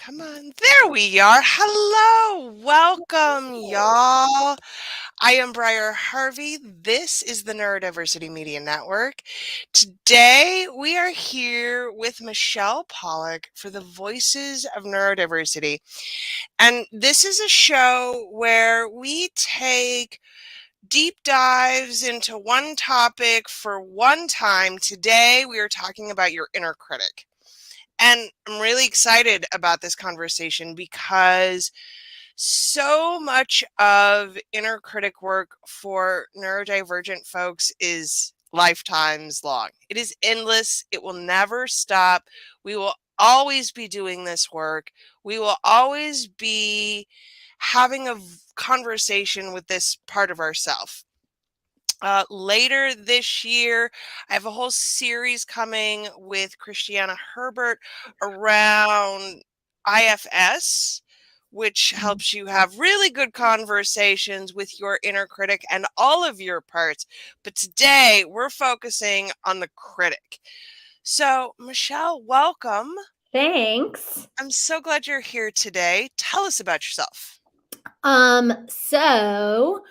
Come on. There we are. Hello. Welcome, y'all. I am Briar Harvey. This is the Neurodiversity Media Network. Today, we are here with Michelle Pollack for the Voices of Neurodiversity. And this is a show where we take deep dives into one topic for one time. Today, we are talking about your inner critic. And I'm really excited about this conversation because so much of inner critic work for neurodivergent folks is lifetimes long. It is endless. It will never stop. We will always be doing this work. We will always be having a conversation with this part of ourself. Later this year, I have a whole series coming with Christiana Herbert around IFS, which helps you have really good conversations with your inner critic and all of your parts. But today, we're focusing on the critic. So, Michelle, welcome. Thanks. I'm so glad you're here today. Tell us about yourself. So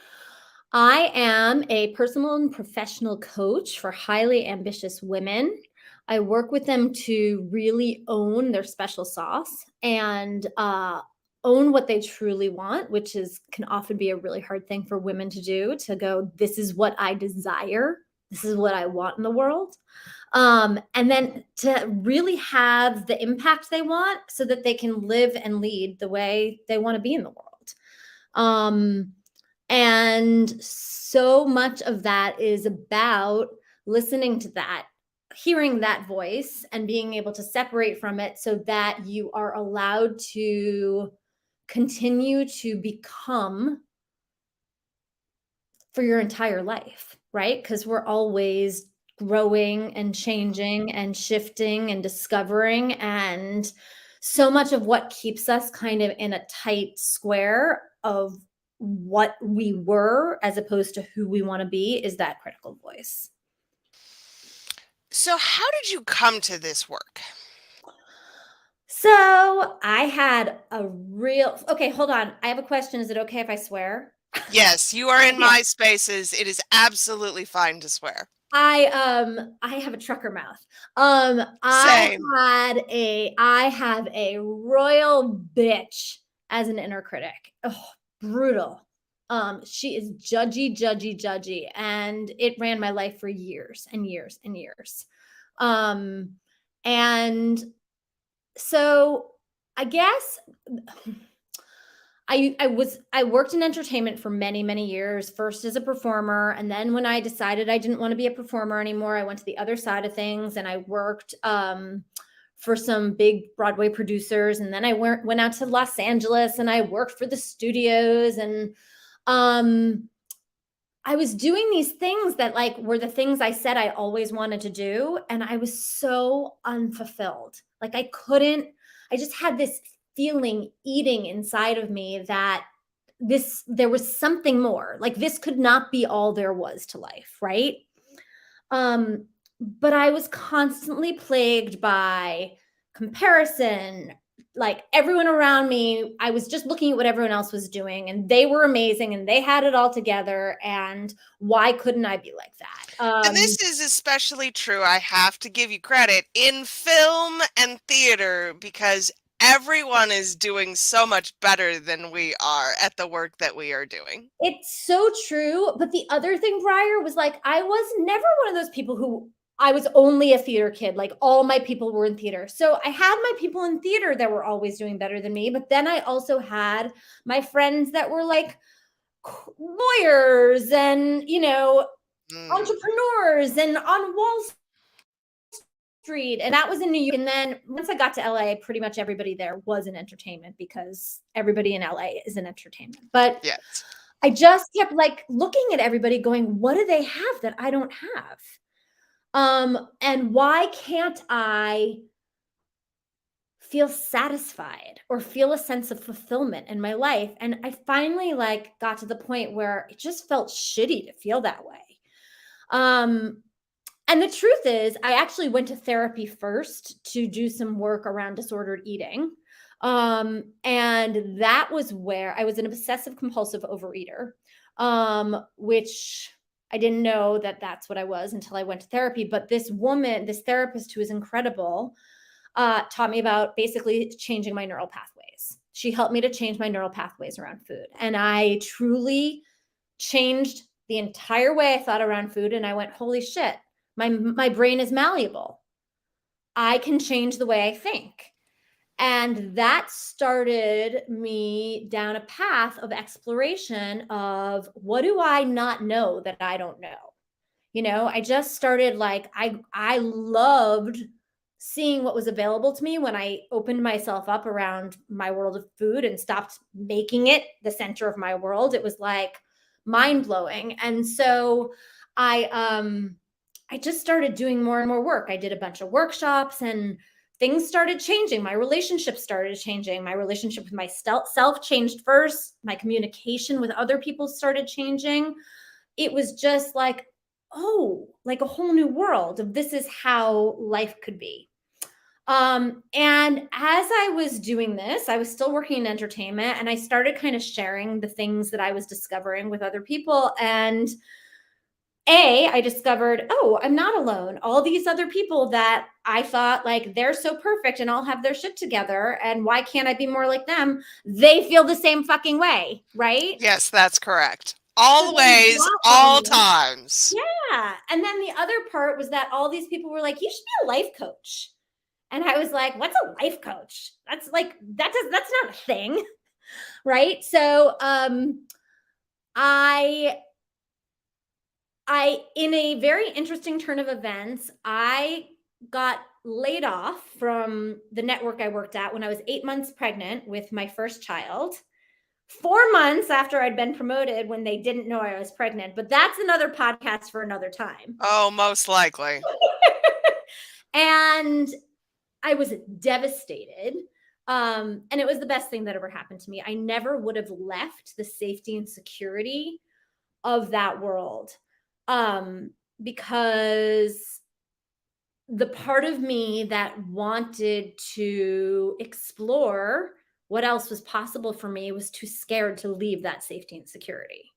I am a personal and professional coach for highly ambitious women. I work with them to really own their special sauce and own what they truly want, which can often be a really hard thing for women to do, to go, this is what I desire. This is what I want in the world. And then to really have the impact they want so that they can live and lead the way they want to be in the world. And so much of that is about listening to that, hearing that voice, and being able to separate from it so that you are allowed to continue to become for your entire life, right? Because we're always growing and changing and shifting and discovering. And so much of what keeps us kind of in a tight square of what we were as opposed to who we want to be is that critical voice. So, how did you come to this work? So I had okay, hold on. I have a question. Is it okay if I swear? Yes, you are in Okay. my spaces. It is absolutely fine to swear. I have a trucker mouth. Same. I have a royal bitch as an inner critic. Oh, brutal. She is judgy, and it ran my life for years and years and years. And so I guess I worked in entertainment for many, many years, first as a performer. And then when I decided I didn't want to be a performer anymore, I went to the other side of things and I worked for some big Broadway producers. And then I went out to Los Angeles and I worked for the studios. And I was doing these things that were the things I said I always wanted to do. And I was so unfulfilled. I just had this feeling eating inside of me that there was something more. Like, this could not be all there was to life, right? But I was constantly plagued by comparison. Like, everyone around me, I was just looking at what everyone else was doing, and they were amazing and they had it all together. And why couldn't I be like that? And this is especially true, I have to give you credit, in film and theater, because everyone is doing so much better than we are at the work that we are doing. It's so true. But the other thing, Briar, was I was never one of those people who I was only a theater kid. Like, all my people were in theater. So I had my people in theater that were always doing better than me. But then I also had my friends that were lawyers and, entrepreneurs and on Wall Street. And that was in New York. And then once I got to LA, pretty much everybody there was in entertainment because everybody in LA is in entertainment. But yes. I just kept looking at everybody going, what do they have that I don't have? And why can't I feel satisfied or feel a sense of fulfillment in my life? And I finally got to the point where it just felt shitty to feel that way. And the truth is, I actually went to therapy first to do some work around disordered eating. And that was where I was an obsessive compulsive overeater, which I didn't know that that's what I was until I went to therapy. But this woman, this therapist who is incredible, taught me about basically changing my neural pathways. She helped me to change my neural pathways around food. And I truly changed the entire way I thought around food. And I went, holy shit, my brain is malleable. I can change the way I think. And that started me down a path of exploration of what do I not know that I don't know? I just started like, I loved seeing what was available to me when I opened myself up around my world of food and stopped making it the center of my world. It was like mind blowing. And so I just started doing more and more work. I did a bunch of workshops and things started changing. My relationship started changing. My relationship with myself changed first. My communication with other people started changing. It was just like, oh, like a whole new world of this is how life could be. And as I was doing this, I was still working in entertainment and I started kind of sharing the things that I was discovering with other people. And I discovered, oh, I'm not alone. All these other people that I thought like they're so perfect and all have their shit together. And why can't I be more like them? They feel the same fucking way, right? Yes, that's correct. So then Always, that all element, times. yeah. And then the other part was that all these people were like, you should be a life coach. And I was like, what's a life coach? That's like, that's not a thing. Right. So I in a very interesting turn of events, I got laid off from the network I worked at when I was 8 months pregnant with my first child. 4 months after I'd been promoted when they didn't know I was pregnant, but that's another podcast for another time. Oh, most likely. And I was devastated. And it was the best thing that ever happened to me. I never would have left the safety and security of that world, because the part of me that wanted to explore what else was possible for me was too scared to leave that safety and security.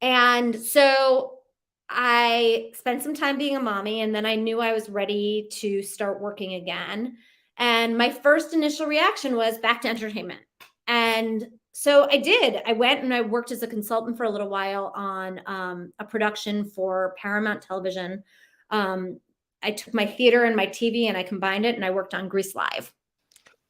And so I spent some time being a mommy, and then I knew I was ready to start working again. And my first initial reaction was back to entertainment. And so I did. I went and I worked as a consultant for a little while on a production for Paramount Television. I took my theater and my TV and I combined it and I worked on Grease Live.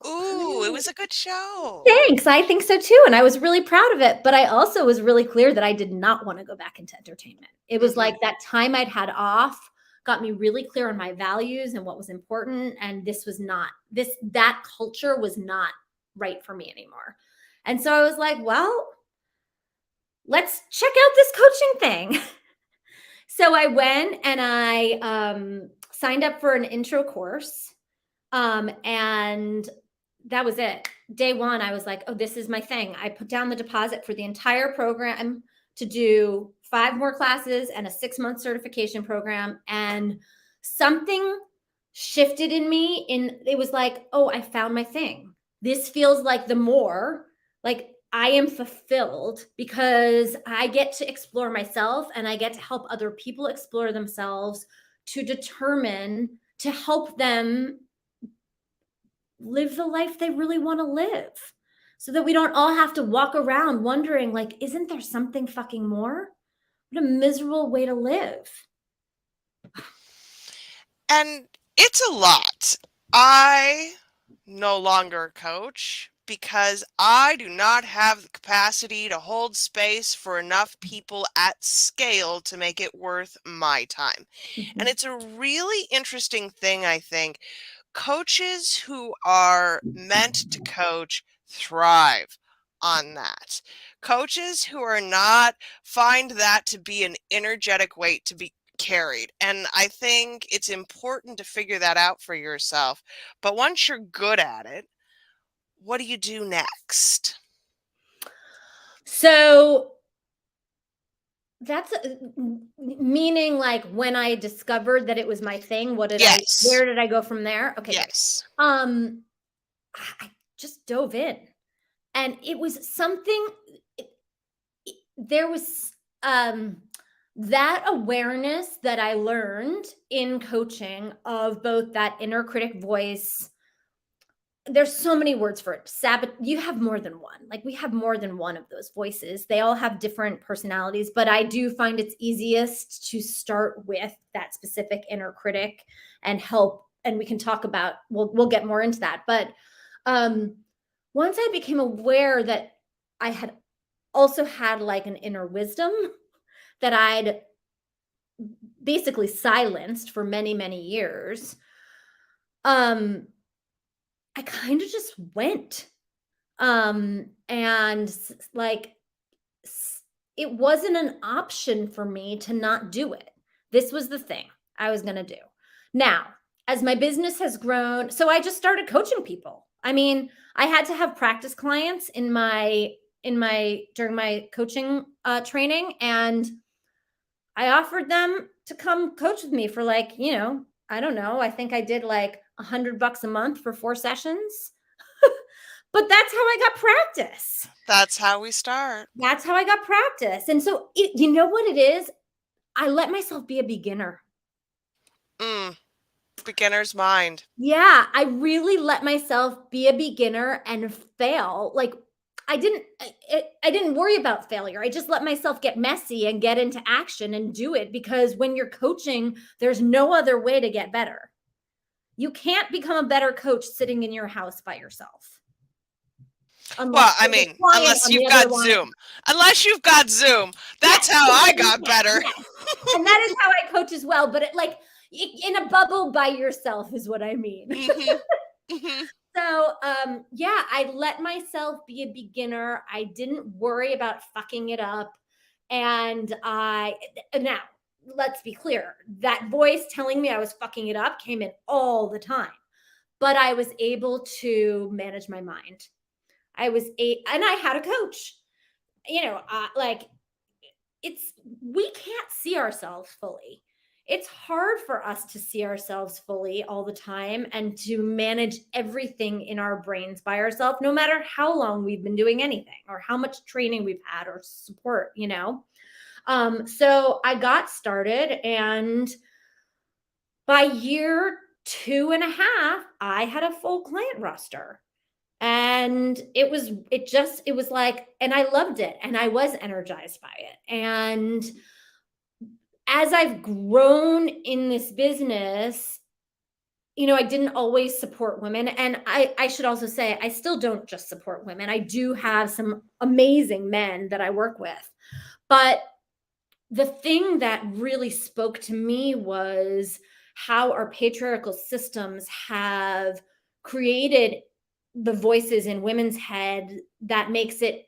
Ooh, it was a good show. Thanks. I think so too. And I was really proud of it. But I also was really clear that I did not want to go back into entertainment. It was like that time I'd had off got me really clear on my values and what was important. And this was not, that culture was not right for me anymore. And so I was like, well, let's check out this coaching thing. So I went and I signed up for an intro course. And that was it. Day one, I was like, oh, this is my thing. I put down the deposit for the entire program to do 5 more classes and a 6-month certification program. And something shifted in me. It was like, oh, I found my thing. This feels like the more, like I am fulfilled because I get to explore myself and I get to help other people explore themselves to determine, to help them live the life they really want to live, so that we don't all have to walk around wondering like, isn't there something fucking more? What a miserable way to live. And it's a lot. I no longer coach because I do not have the capacity to hold space for enough people at scale to make it worth my time. And it's a really interesting thing, I think. Coaches who are meant to coach thrive on that. Coaches who are not find that to be an energetic weight to be carried. And I think it's important to figure that out for yourself. But once you're good at it, what do you do next? So that's meaning like when I discovered that it was my thing, Yes. where did I go from there? Okay, Yes. good. I just dove in. And it was something, there was that awareness that I learned in coaching of both that inner critic voice. There's so many words for it. You have more than one. Like, we have more than one of those voices. They all have different personalities, but I do find it's easiest to start with that specific inner critic and help. And we can talk about, we'll get more into that. But once I became aware that I had also had like an inner wisdom that I'd basically silenced for many, many years, I kind of just went. And like, it wasn't an option for me to not do it. This was the thing I was going to do. Now, as my business has grown, so I just started coaching people. I mean, I had to have practice clients in my during my coaching training, and I offered them to come coach with me for, like, I don't know, I think I did like $100 a month for 4 sessions. But that's how I got practice. That's how we start. That's how I got practice. And so, you know what it is? I let myself be a beginner. Beginner's mind. Yeah, I really let myself be a beginner and fail. Like, I didn't worry about failure. I just let myself get messy and get into action and do it, because when you're coaching, there's no other way to get better. You can't become a better coach sitting in your house by yourself. Well, I mean, unless you've got Zoom. Unless you've got Zoom. That's how I got better. And that is how I coach as well. But in a bubble by yourself is what I mean. So, yeah, I let myself be a beginner. I didn't worry about fucking it up. And now, let's be clear, that voice telling me I was fucking it up came in all the time. But I was able to manage my mind. And I had a coach. We can't see ourselves fully. It's hard for us to see ourselves fully all the time and to manage everything in our brains by ourselves, no matter how long we've been doing anything or how much training we've had or support. So I got started, and by year 2.5, I had a full client roster. And it was like, and I loved it, and I was energized by it. And as I've grown in this business, I didn't always support women. And I should also say, I still don't just support women. I do have some amazing men that I work with. But the thing that really spoke to me was how our patriarchal systems have created the voices in women's head that makes it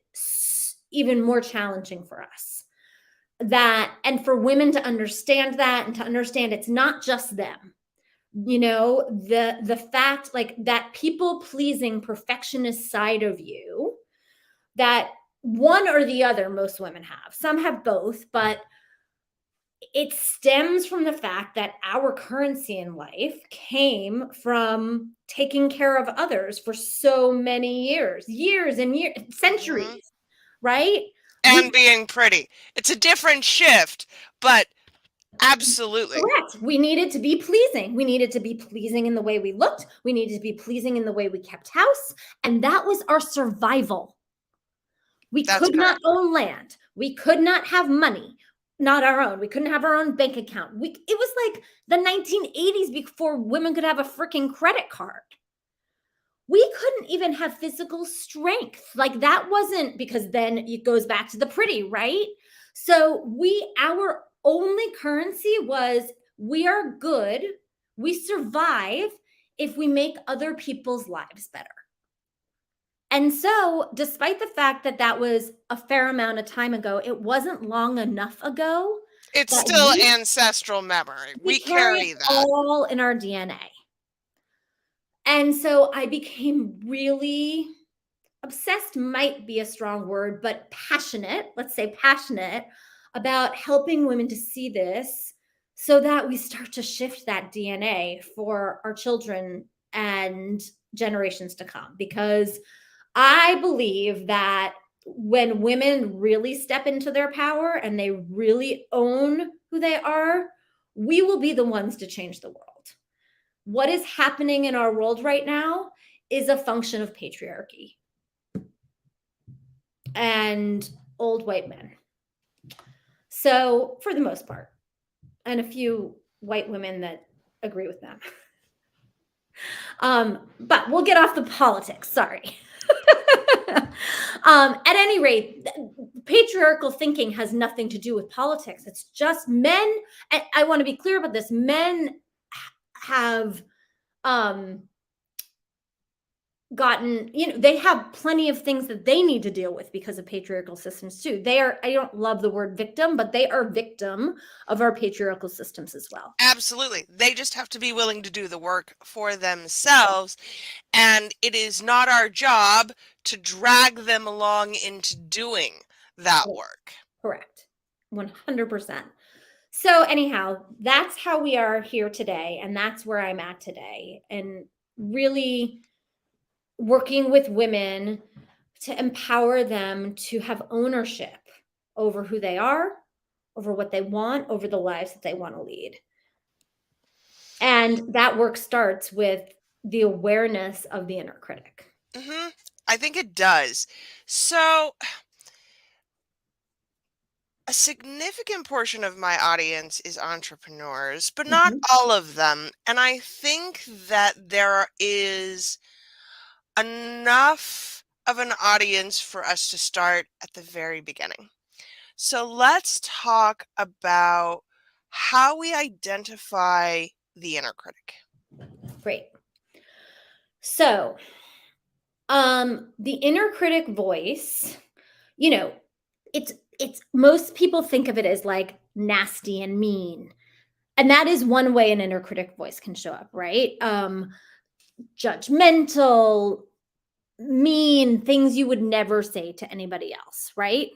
even more challenging for us. And for women to understand that, and to understand it's not just them. The fact, like, that people pleasing perfectionist side of you, that one or the other, most women have. Some have both, but it stems from the fact that our currency in life came from taking care of others for so many years and years, centuries, right? And being pretty. It's a different shift, but absolutely. Correct. We needed to be pleasing. We needed to be pleasing in the way we looked. We needed to be pleasing in the way we kept house. And that was our survival. We could not own land. We could not have money. Not our own. We couldn't have our own bank account. It was like the 1980s before women could have a freaking credit card. We couldn't even have physical strength. Like, that wasn't, because then it goes back to the pretty, right? So our only currency was, we are good. We survive if we make other people's lives better. And so, despite the fact that that was a fair amount of time ago, it wasn't long enough ago. It's still ancestral memory. We carry that all in our DNA. And so I became really obsessed, might be a strong word, but passionate, let's say passionate, about helping women to see this, so that we start to shift that DNA for our children and generations to come, because I believe that when women really step into their power and they really own who they are, we will be the ones to change the world. What is happening in our world right now is a function of patriarchy and old white men. So, for the most part, and a few white women that agree with them. But we'll get off the politics. Sorry. At any rate, patriarchal thinking has nothing to do with politics. It's just men. And I want to be clear about this. Men have gotten, they have plenty of things that they need to deal with because of patriarchal systems too. I don't love the word victim, but they are victim of our patriarchal systems as well. Absolutely. They just have to be willing to do the work for themselves. And it is not our job to drag them along into doing that work. Correct. 100%. So anyhow, that's how we are here today. And that's where I'm at today. And really working with women to empower them to have ownership over who they are, over what they want, over the lives that they want to lead. And that work starts with the awareness of the inner critic. I think it does. So, a significant portion of my audience is entrepreneurs, but not all of them. And I think that there is enough of an audience for us to start at the very beginning. So let's talk about how we identify the inner critic. Great. So, the inner critic voice, it's most people think of it as like nasty and mean. And that is one way an inner critic voice can show up, right? Judgmental, mean, things you would never say to anybody else, right?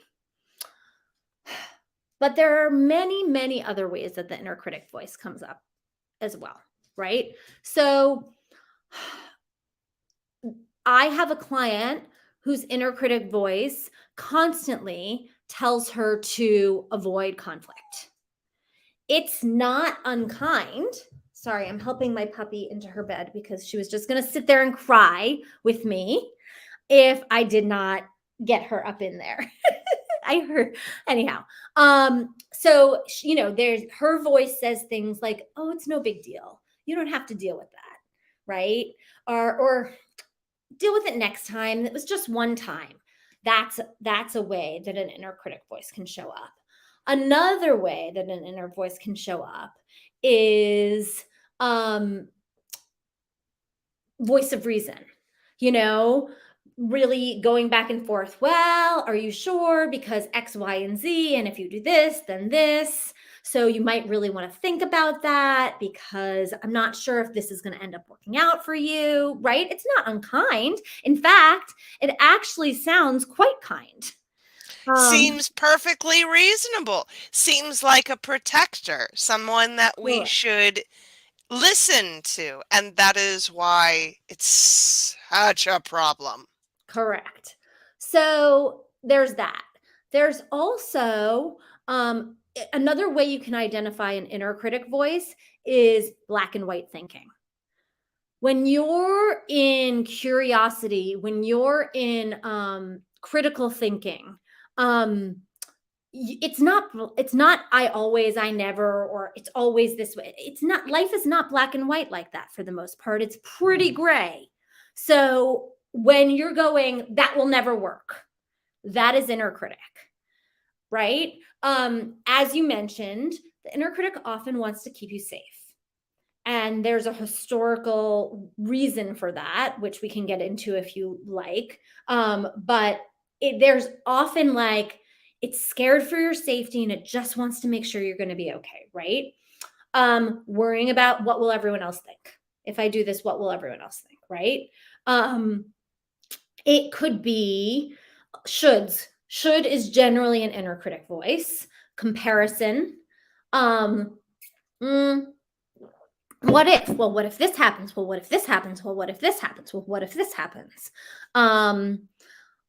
But there are many, many other ways that the inner critic voice comes up as well, right? So I have a client whose inner critic voice constantly tells her to avoid conflict. It's not unkind. Sorry, I'm helping my puppy into her bed because she was just going to sit there and cry with me if I did not get her up in there. I heard anyhow. So there's her voice says things like, "Oh, it's no big deal. You don't have to deal with that." Right? Or deal with it next time. It was just one time. That's a way that an inner critic voice can show up. Another way that an inner voice can show up is voice of reason. Really going back and forth. Well, are you sure? Because X, Y, and Z. And if you do this, then this. So you might really want to think about that because I'm not sure if this is going to end up working out for you, right? It's not unkind. In fact, it actually sounds quite kind. Seems perfectly reasonable. Seems like a protector, someone that we should listen to. And that is why it's such a problem. Correct. So there's that. There's also another way you can identify an inner critic voice is black and white thinking. When you're in curiosity, when you're in critical thinking, it's not I always, I never, or it's always this way. It's not, life is not black and white like that for the most part. It's pretty gray. So when you're going, that will never work, that is inner critic, right? As you mentioned, the inner critic often wants to keep you safe. And there's a historical reason for that, which we can get into if you like. But there's often like, it's scared for your safety and it just wants to make sure you're going to be okay, right? Worrying about what will everyone else think? If I do this, what will everyone else think, right? It could be shoulds. Should is generally an inner critic voice. Comparison. what if? Well, what if this happens? Well, what if this happens? Well, what if this happens? Well, what if this happens?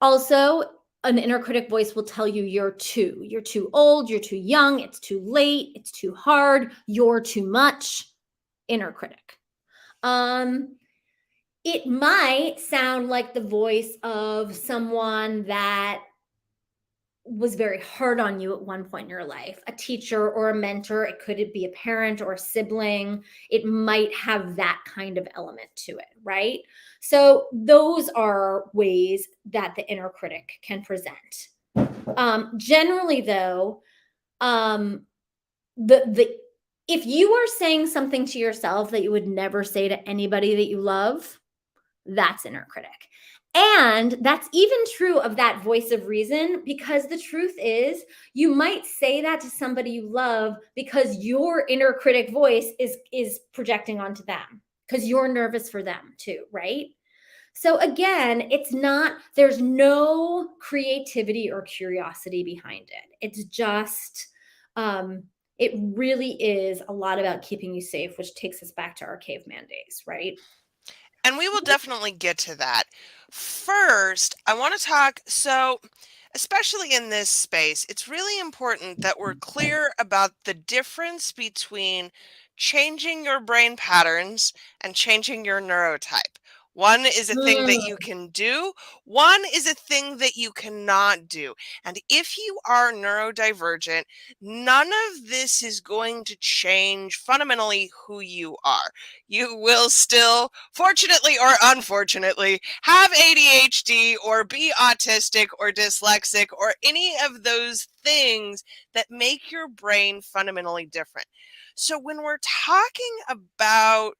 Also, an inner critic voice will tell you you're too old, you're too young, it's too late, it's too hard, you're too much. Inner critic. It might sound like the voice of someone that was very hard on you at one point in your life, a teacher or a mentor. It could be a parent or a sibling. It might have that kind of element to it, right? So those are ways that the inner critic can present. Generally, though, the if you are saying something to yourself that you would never say to anybody that you love, that's inner critic. And that's even true of that voice of reason, because the truth is, you might say that to somebody you love because your inner critic voice is projecting onto them, because you're nervous for them too, right? So again, it's not, there's no creativity or curiosity behind it. It's just, it really is a lot about keeping you safe, which takes us back to our caveman days, right? And we will definitely get to that. First, I want to talk. So, especially in this space, it's really important that we're clear about the difference between changing your brain patterns and changing your neurotype. One is a thing that you Mm, can do, one is a thing that you cannot do. And if you are neurodivergent, none of this is going to change fundamentally who you are. You will still, fortunately or unfortunately, have ADHD or be autistic or dyslexic or any of those things that make your brain fundamentally different. So when we're talking about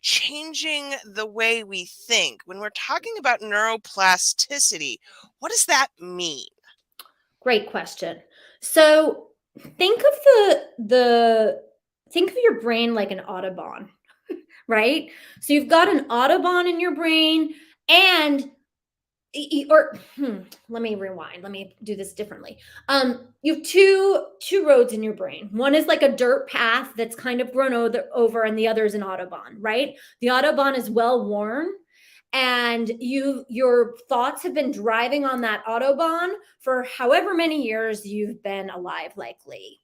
changing the way we think, when we're talking about neuroplasticity, what does that mean? great question. So think of the think of your brain like an autobahn, right? So you've got an autobahn in your brain, and let me rewind. Let me do this differently. You have two roads in your brain. One is like a dirt path that's kind of grown over, and the other is an autobahn, right? The autobahn is well worn, and your thoughts have been driving on that autobahn for however many years you've been alive, likely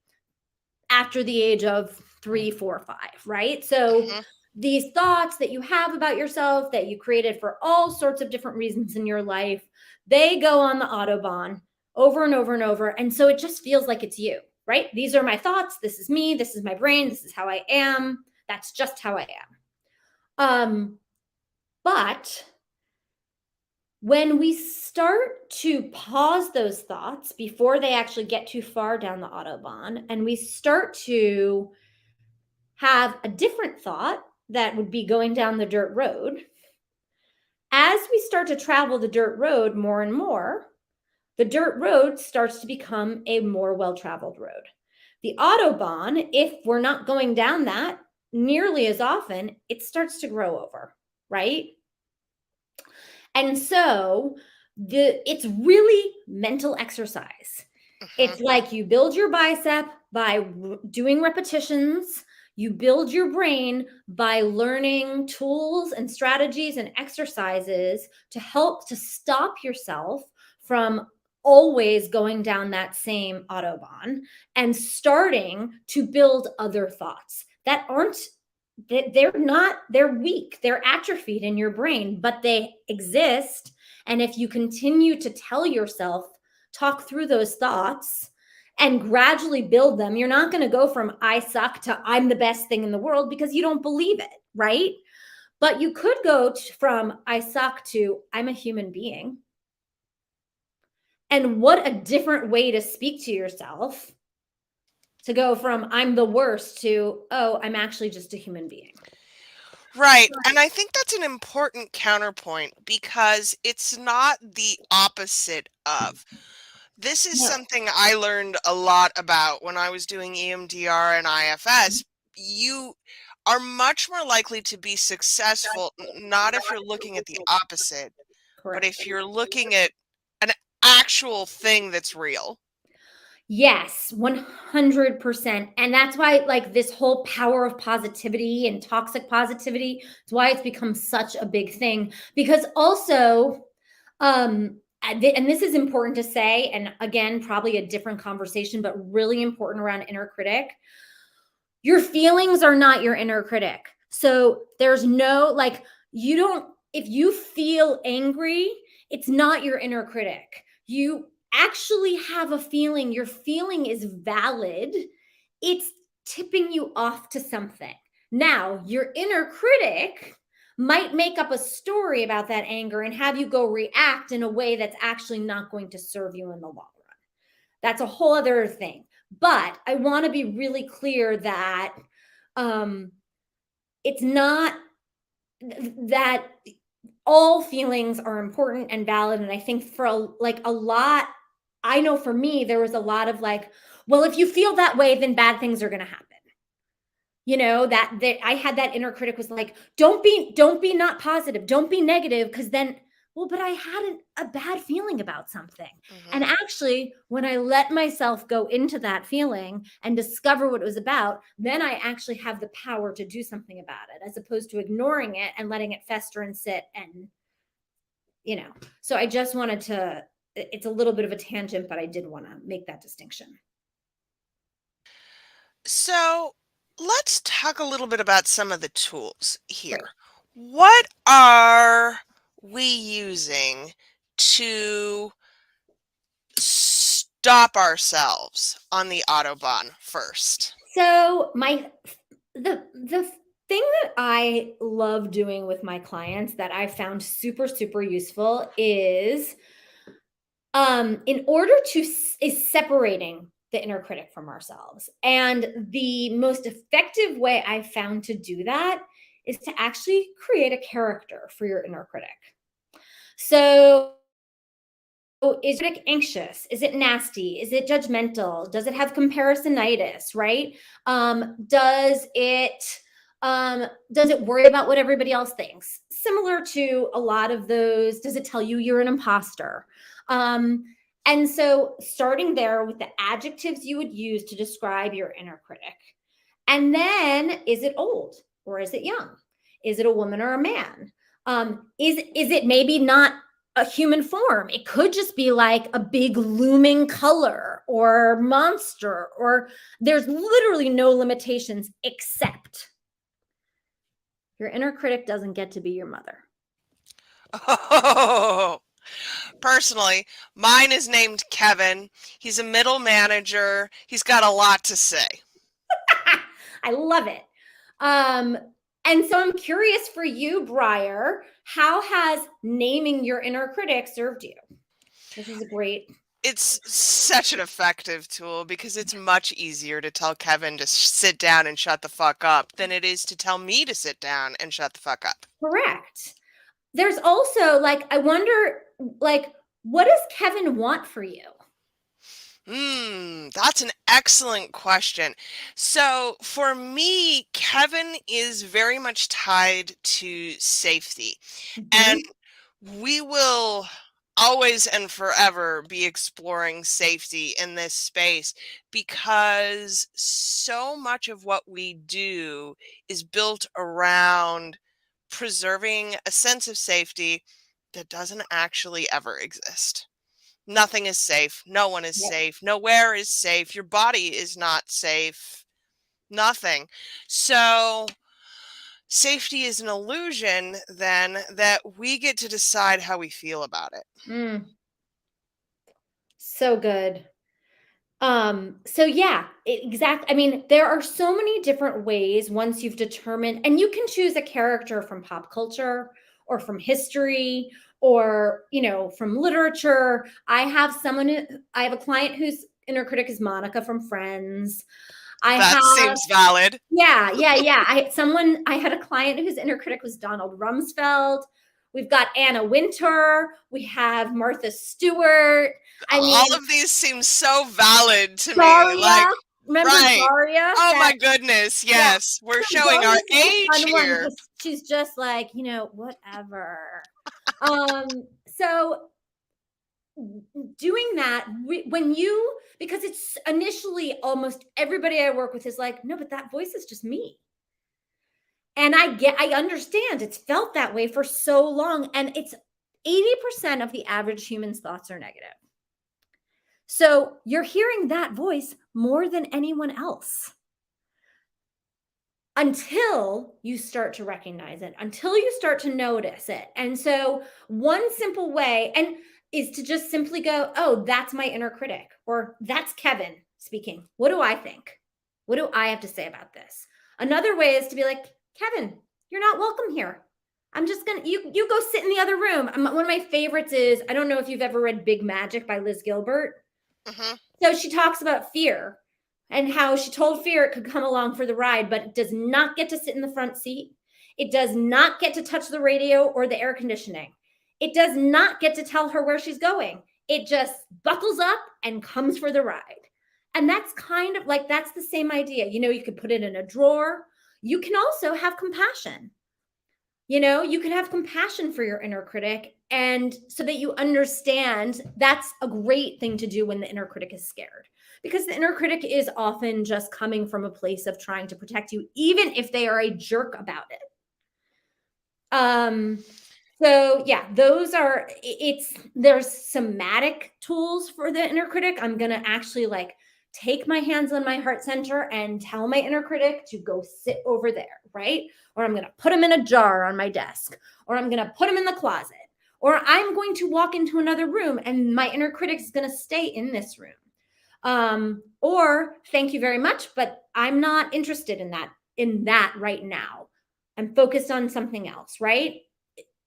after the age of 3, 4, 5, right? So Mhm. these thoughts that you have about yourself that you created for all sorts of different reasons in your life, they go on the autobahn over and over and over. And so it just feels like it's you, right? These are my thoughts. This is me. This is my brain. This is how I am. That's just how I am. But when we start to pause those thoughts before they actually get too far down the autobahn, and we start to have a different thought that would be going down the dirt road, as we start to travel the dirt road more and more, the dirt road starts to become a more well traveled road. The Autobahn, if we're not going down that nearly as often, it starts to grow over, right? And so it's really mental exercise. Mhm. It's like you build your bicep by doing repetitions. You build your brain by learning tools and strategies and exercises to help to stop yourself from always going down that same autobahn, and starting to build other thoughts that aren't, they're not, they're weak, they're atrophied in your brain, but they exist. And if you continue to tell yourself, talk through those thoughts and gradually build them, you're not going to go from I suck to I'm the best thing in the world, because you don't believe it, right? But you could go from I suck to I'm a human being. And what a different way to speak to yourself, to go from I'm the worst to, oh, I'm actually just a human being. Right. And I think that's an important counterpoint because it's not the opposite of. This is No. something I learned a lot about when I was doing EMDR and IFS. You are much more likely to be successful, not if you're looking at the opposite, but Correct. if you're looking at an actual thing that's real. Yes, 100%. And that's why, like, this whole power of positivity and toxic positivity, it's why it's become such a big thing. Because also, and this is important to say, and again, probably a different conversation, but really important around inner critic. Your feelings are not your inner critic. So there's no, like, you don't, if you feel angry, it's not your inner critic. You actually have a feeling, your feeling is valid. It's tipping you off to something. Now, your inner critic might make up a story about that anger and have you go react in a way that's actually not going to serve you in the long run. That's a whole other thing. But I want to be really clear that um, it's not that all feelings are important and valid. And I think for like a lot, I know for me, there was a lot of like, well, if you feel that way, then bad things are going to happen. You know, that I had that inner critic was like, don't be not positive, don't be negative, because then, well, but I had a bad feeling about something. And Mhm. actually, when I let myself go into that feeling and discover what it was about, then I actually have the power to do something about it, as opposed to ignoring it and letting it fester and sit. And so I just wanted to, it's a little bit of a tangent, but I did want to make that distinction. So let's talk a little bit about some of the tools Great. here. What are we using to stop ourselves on the Autobahn first? So the thing that I love doing with my clients that I found super super useful is in order to is separating the inner critic from ourselves. And the most effective way I found to do that is to actually create a character for your inner critic. So is it anxious? Is it nasty? Is it judgmental? Does it have comparisonitis, right? Does it worry about what everybody else thinks? Similar to a lot of those, does it tell you you're an imposter? Um, and so starting there with the adjectives you would use to describe your inner critic. And then, is it old or is it young? Is it a woman or a man? Is it maybe not a human form? It could just be like a big looming color or monster, or there's literally no limitations except your inner critic doesn't get to be your mother. Oh, personally, mine is named Kevin. He's a middle manager. He's got a lot to say. I love it. Um, and so I'm curious for you, Briar, how has naming your inner critic served you? This is a great. It's such an effective tool because it's much easier to tell Kevin to sit down and shut the fuck up than it is to tell me to sit down and shut the fuck up. Correct. There's also like, I wonder, like, what does Kevin want for you? That's an excellent question. So for me, Kevin is very much tied to safety. And Mhm. we will always and forever be exploring safety in this space because so much of what we do is built around preserving a sense of safety that doesn't actually ever exist. Nothing is safe. No one is Yep. safe. Nowhere is safe. Your body is not safe. Nothing. So safety is an illusion then that we get to decide how we feel about it. Mm, so good. So yeah, exactly. I mean, there are so many different ways once you've determined, and you can choose a character from pop culture or from history or, from literature. I have a client whose inner critic is Monica from Friends. I That have, seems valid. yeah, yeah, yeah. I had a client whose inner critic was Donald Rumsfeld. We've got Anna Wintour. We have Martha Stewart. I All mean, of these seem so valid to me. Daria, Like, remember right. Daria? Oh That my goodness. Yeah. Yes. We're So showing our Daria's a age fun one here. because she's just like, whatever. So doing that because it's initially almost everybody I work with is like, no, but that voice is just me. And I understand it's felt that way for so long. And it's 80% of the average human's thoughts are negative. So you're hearing that voice more than anyone else until you start to recognize it, until you start to notice it. And so one simple way is to just simply go, oh, that's my inner critic, or that's Kevin speaking. What do I think? What do I have to say about this? Another way is to be like, Kevin, you're not welcome here. I'm just gonna you go sit in the other room. One of my favorites is, I don't know if you've ever read Big Magic by Liz Gilbert. Mm-hmm. So she talks about fear and how she told fear it could come along for the ride, but it does not get to sit in the front seat. It does not get to touch the radio or the air conditioning. It does not get to tell her where she's going. It just buckles up and comes for the ride. And that's kind of like, that's the same idea. You could put it in a drawer. You can also have compassion. You can have compassion for your inner critic, and so that you understand that's a great thing to do when the inner critic is scared, because the inner critic is often just coming from a place of trying to protect you, even if they are a jerk about it. So yeah, there's somatic tools for the inner critic. I'm going to actually take my hands on my heart center and tell my inner critic to go sit over there, right? Or I'm going to put him in a jar on my desk, or I'm going to put him in the closet, or I'm going to walk into another room and my inner critic is going to stay in this room. Or thank you very much, but I'm not interested in that right now. I'm focused on something else, right?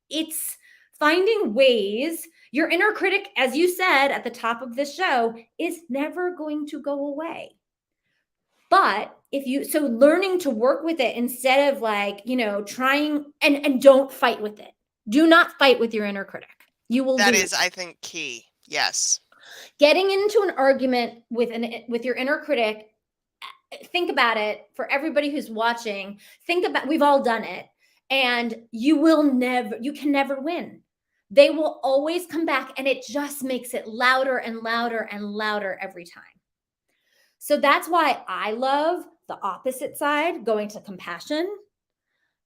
It's finding ways. Your inner critic, as you said at the top of this show, is never going to go away. But learning to work with it instead of trying and don't fight with it. Do not fight with your inner critic. You will That lose. is, I think, key. Yes. Getting into an argument with your inner critic, think about it. For everybody who's watching, we've all done it. And you can never win. They will always come back, and it just makes it louder and louder and louder every time. So that's why I love the opposite side, going to compassion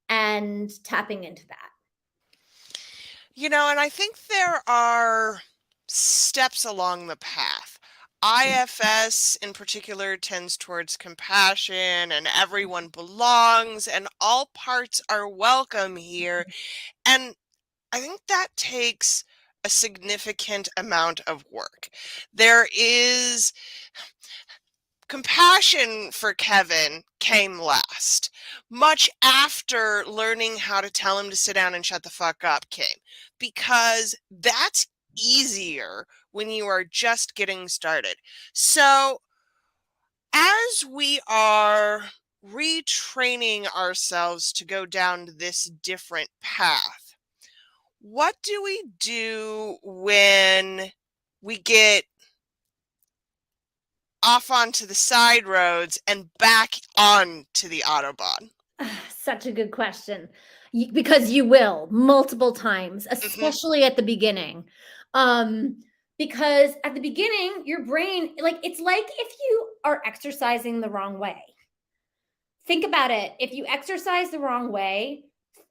and tapping into that. And I think there are steps along the path. IFS in particular tends towards compassion and everyone belongs and all parts are welcome here. And I think that takes a significant amount of work. There is compassion for Kevin came last, much after learning how to tell him to sit down and shut the fuck up came, because that's easier when you are just getting started. So as we are retraining ourselves to go down this different path, what do we do when we get off onto the side roads and back onto the Autobahn? Such a good question. Because you will multiple times, especially at the beginning. Because at the beginning, your brain, it's like if you are exercising the wrong way. Think about it. If you exercise the wrong way,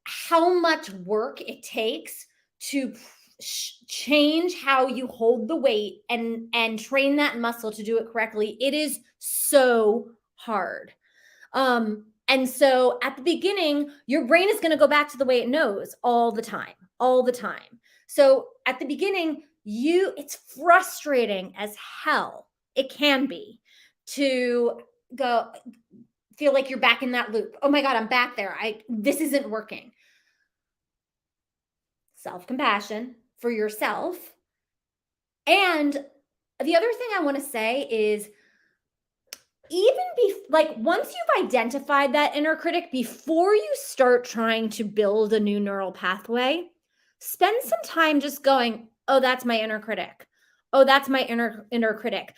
how much work it takes to change how you hold the weight and train that muscle to do it correctly. It is so hard. And so at the beginning, your brain is going to go back to the way it knows all the time. So at the beginning, it's frustrating as hell. It can be to feel like you're back in that loop. Oh my God, I'm back there. This isn't working. Self-compassion for yourself. And the other thing I want to say is, once you've identified that inner critic, before you start trying to build a new neural pathway, spend some time just going, oh, that's my inner critic. Oh, that's my inner critic.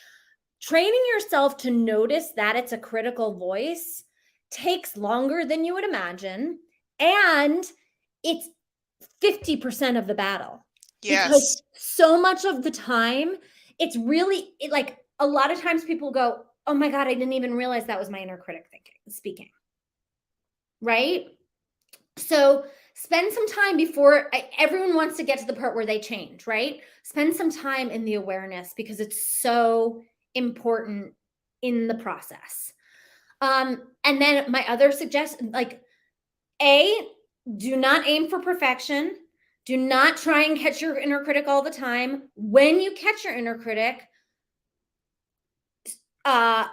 Training yourself to notice that it's a critical voice takes longer than you would imagine. And it's 50% of the battle. because Yes. so much of the time, it's really like a lot of times people go, oh my God, I didn't even realize that was my inner critic speaking. Right. So spend some time before everyone wants to get to the part where they change, right? Spend some time in the awareness because it's so important in the process. And then my other suggestion, like, do not aim for perfection. Do not try and catch your inner critic all the time. When you catch your inner critic, uh,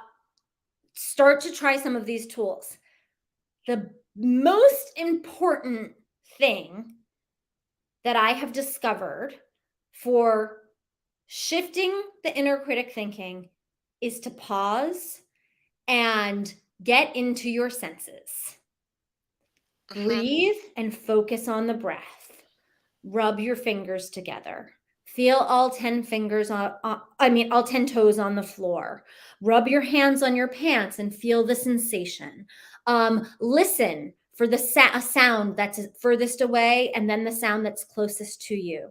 start to try some of these tools. The most important thing that I have discovered for shifting the inner critic thinking is to pause and get into your senses. Hmm. Breathe and focus on the breath. Rub your fingers together. Feel all 10 fingers all 10 toes on the floor. Rub your hands on your pants and feel the sensation. Listen for the a sound that's furthest away and then the sound that's closest to you.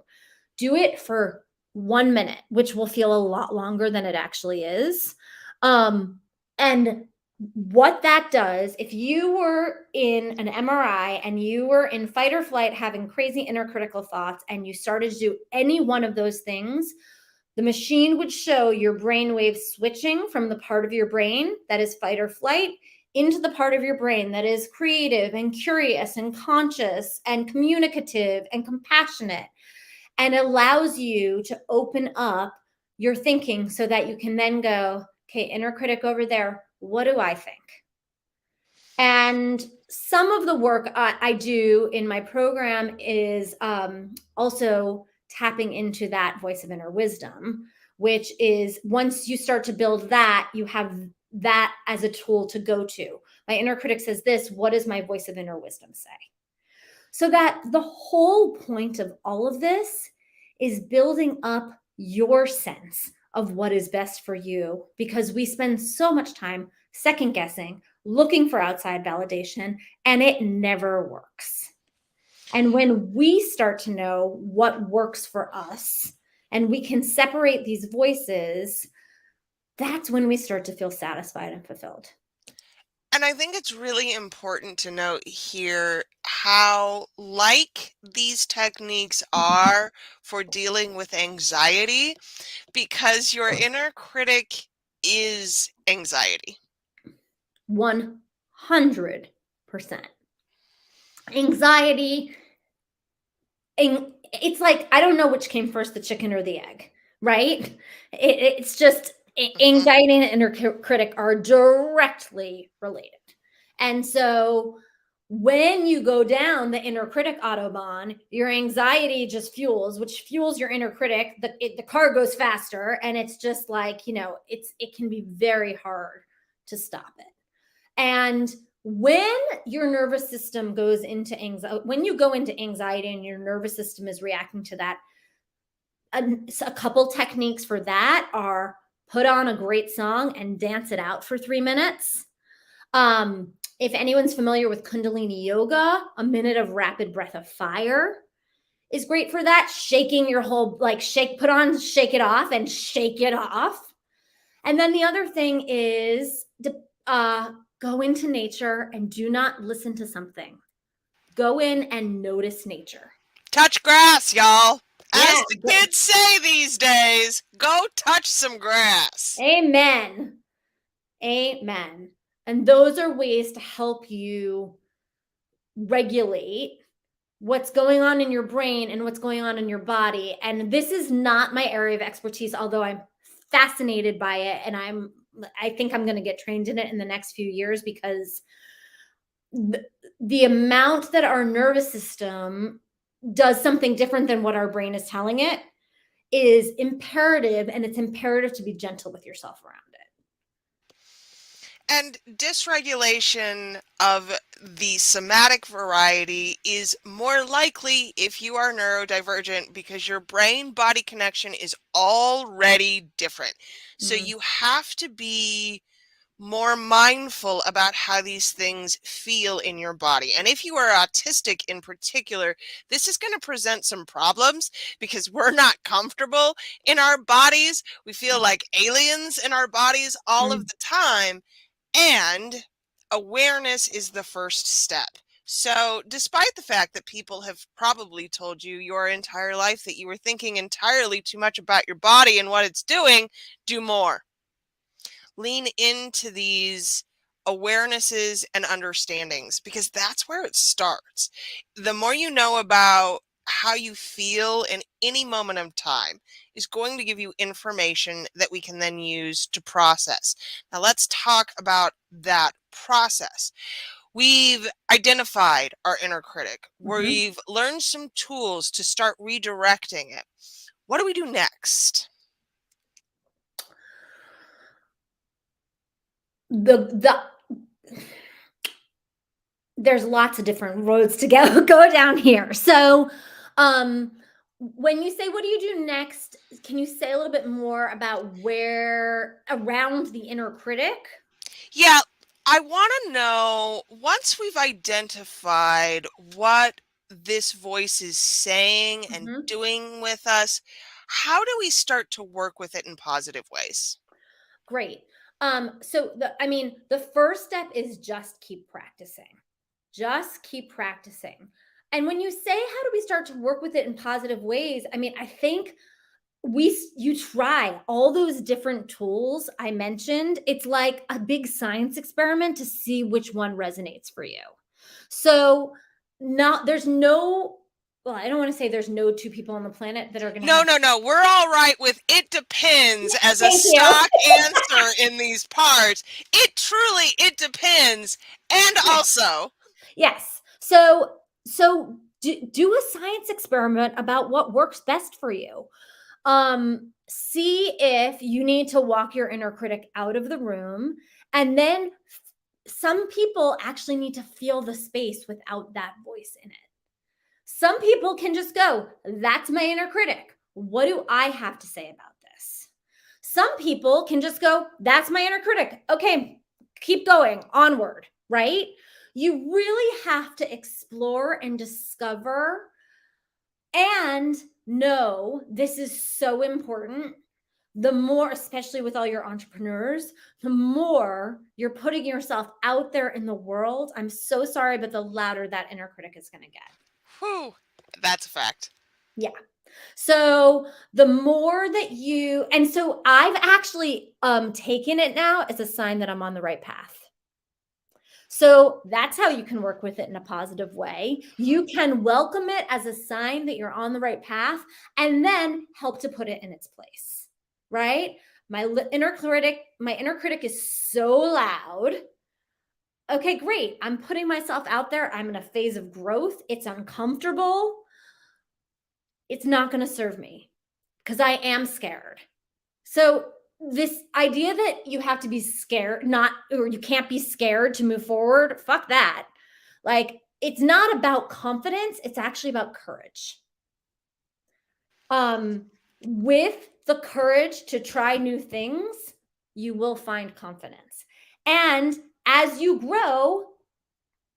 Do it for 1 minute, which will feel a lot longer than it actually is. And what that does, if you were in an MRI and you were in fight or flight having crazy inner critical thoughts and you started to do any one of those things, the machine would show your brain waves switching from the part of your brain that is fight or flight into the part of your brain that is creative and curious and conscious and communicative and compassionate, and allows you to open up your thinking so that you can then go, okay, inner critic over there, what do I think? And some of the work I do in my program is also tapping into that voice of inner wisdom, which is once you start to build that, you have that as a tool to go to. My inner critic says this, what does my voice of inner wisdom say? So that the whole point of all of this is building up your sense of what is best for you, because we spend so much time second guessing, looking for outside validation, and it never works. And when we start to know what works for us and we can separate these voices, that's when we start to feel satisfied and fulfilled. And I think it's really important to note here how like these techniques are for dealing with anxiety, because your inner critic is anxiety. 100%. Anxiety, it's like, I don't know which came first, the chicken or the egg, right? It's just Mhm. anxiety and inner critic are directly related. And so when you go down the inner critic autobahn, your anxiety just fuels, which fuels your inner critic. The car goes faster, and it's just like, it can be very hard to stop it. And when your nervous system goes into anxiety, when you go into anxiety and your nervous system is reacting to that, a couple techniques for that are put on a great song and dance it out for 3 minutes. If anyone's familiar with Kundalini yoga, a minute of rapid breath of fire is great for that. Shaking your whole, like, put on Shake It Off and shake it off. And then the other thing is go into nature and do not listen to something. Go in and notice nature. Touch grass, y'all. Yeah. As the kids say these days, go touch some grass. Amen. Amen. And those are ways to help you regulate what's going on in your brain and what's going on in your body. And this is not my area of expertise, although I'm fascinated by it. And I think I'm going to get trained in it in the next few years, because the amount that our nervous system does something different than what our brain is telling it is imperative. And it's imperative to be gentle with yourself around it. And dysregulation of the somatic variety is more likely if you are neurodivergent, because your brain body connection is already different. So Mm. you have to be more mindful about how these things feel in your body. And if you are autistic in particular, this is going to present some problems because we're not comfortable in our bodies. We feel like aliens in our bodies all of Mm. the time. And awareness is the first step. So, despite the fact that people have probably told you your entire life that you were thinking entirely too much about your body and what it's doing, do more. Lean into these awarenesses and understandings because that's where it starts. The more you know about how you feel in any moment of time is going to give you information that we can then use to process. Now, let's talk about that process. We've identified our inner critic, Mhm. we've learned some tools to start redirecting it. What do we do next? The there's lots of different roads to go go down here. So, um, when you say, "What do you do next?" Can you say a little bit more about where around the inner critic? Yeah, I want to know once we've identified what this voice is saying and Mhm. doing with us, how do we start to work with it in positive ways? Great. So the first step is just keep practicing. Just keep practicing. And when you say, how do we start to work with it in positive ways? I think you try all those different tools I mentioned. It's like a big science experiment to see which one resonates for you. So, not there's no well, I don't want to say there's no two people on the planet that are going to No, have. no, no. We're all right with it depends as a Thank you. stock answer in these parts. It depends. And also, Yes. So do a science experiment about what works best for you. See if you need to walk your inner critic out of the room, and then some people actually need to feel the space without that voice in it. Some people can just go, "That's my inner critic. What do I have to say about this?" Some people can just go, "That's my inner critic. Okay, keep going, onward," right? You really have to explore and discover and know this is so important. The more, especially with all your entrepreneurs, the more you're putting yourself out there in the world, I'm so sorry, but the louder that inner critic is going to get. whew, that's a fact. Yeah. So the more that you, and so I've actually taken it now as a sign that I'm on the right path. So that's how you can work with it in a positive way. Mhm. You can welcome it as a sign that you're on the right path and then help to put it in its place. Right? My inner critic is so loud. Okay, great. I'm putting myself out there. I'm in a phase of growth. It's uncomfortable. It's not going to serve me because I am scared. So this idea that you have to be scared, not or you can't be scared to move forward, fuck that. Like it's not about confidence, it's actually about courage. Um with the courage to try new things, you will find confidence. And as you grow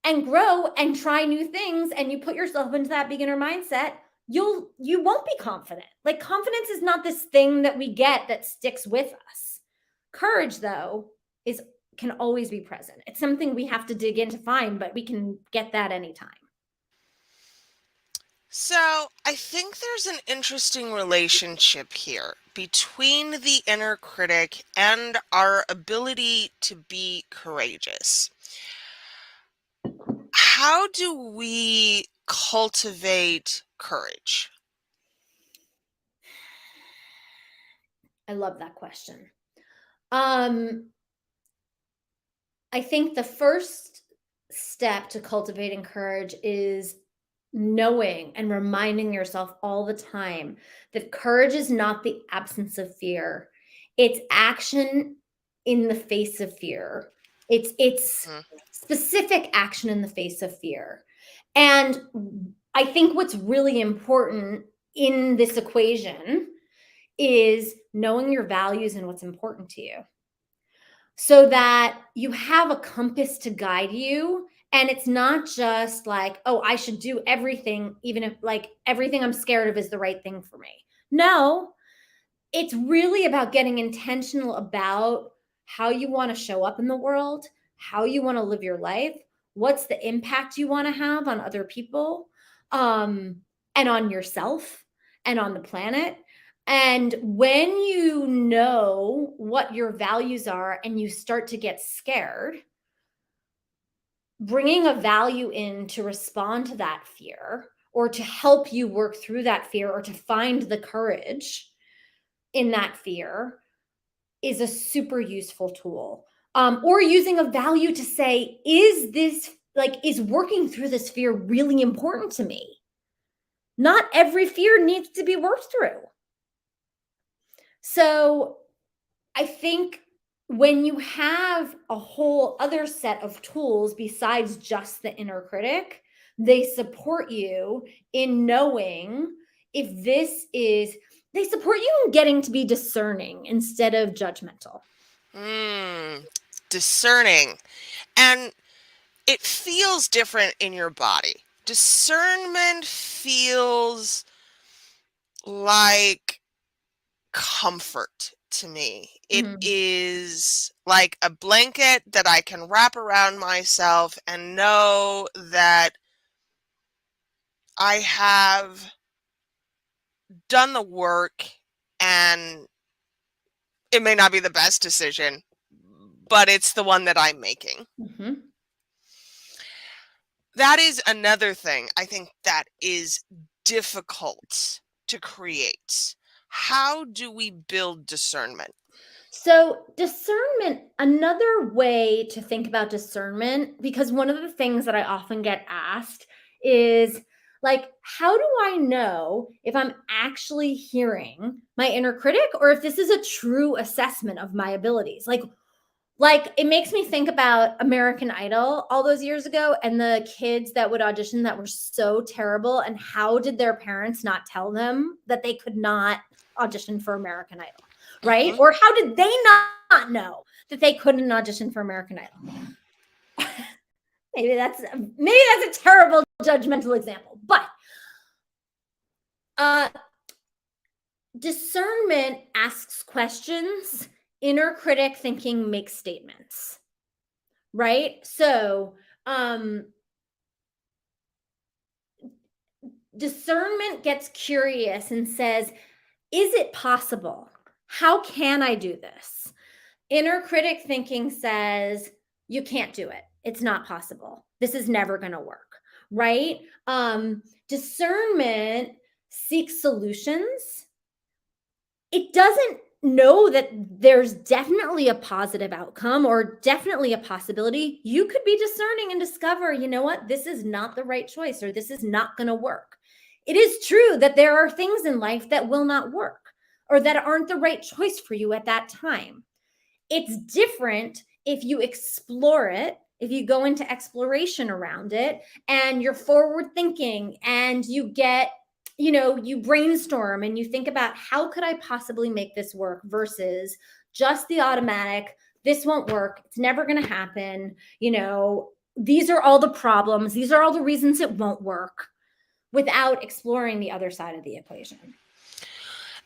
and try new things and you put yourself into that beginner mindset, you won't be confident. Like confidence is not this thing that we get that sticks with us. Courage though is can always be present. It's something we have to dig in to find, but we can get that anytime. So, I think there's an interesting relationship here between the inner critic and our ability to be courageous. How do we cultivate courage? I love that question. Um I think the first step to cultivating courage is knowing and reminding yourself all the time that courage is not the absence of fear. It's action in the face of fear. It's Mhm. specific action in the face of fear. And I think what's really important in this equation is knowing your values and what's important to you. so that you have a compass to guide you. And it's not just like, oh, I should do everything, even if like everything I'm scared of is the right thing for me. No, it's really about getting intentional about how you want to show up in the world, how you want to live your life, what's the impact you want to have on other people, um, and on yourself and on the planet. And when you know what your values are and you start to get scared, bringing a value in to respond to that fear or to help you work through that fear or to find the courage in that fear is a super useful tool. Or using a value to say, is this like, is working through this fear really important to me? Not every fear needs to be worked through. So I think when you have a whole other set of tools besides just the inner critic, they support you in knowing if this is, they support you in getting to be discerning instead of judgmental. Discerning. And it feels different in your body. Discernment feels like comfort to me. It Mhm. is like a blanket that I can wrap around myself and know that I have done the work, and it may not be the best decision, but it's the one that I'm making. Mhm. That is another thing I think that is difficult to create. How do we build discernment? So, discernment, another way to think about discernment, because one of the things that I often get asked is like, how do I know if I'm actually hearing my inner critic or if this is a true assessment of my abilities? Like it makes me think about American Idol all those years ago and the kids that would audition that were so terrible. And how did their parents not tell them that they could not audition for American Idol? Right? Hmm. Or how did they not know that they couldn't audition for American Idol? maybe that's a terrible judgmental example, but uh discernment asks questions, inner critic thinking makes statements, right? So discernment gets curious and says, is it possible? How can I do this? Inner critic thinking says, you can't do it. It's not possible. This is never going to work, right? Discernment seeks solutions. It doesn't know that there's definitely a positive outcome or definitely a possibility. You could be discerning and discover, you know what, this is not the right choice or this is not going to work. It is true that there are things in life that will not work or that aren't the right choice for you at that time. It's different if you explore it, if you go into exploration around it and you're forward thinking and you get, you brainstorm and you think about how could I possibly make this work versus just the automatic, this won't work, it's never going to happen, these are all the problems, these are all the reasons it won't work, without exploring the other side of the equation.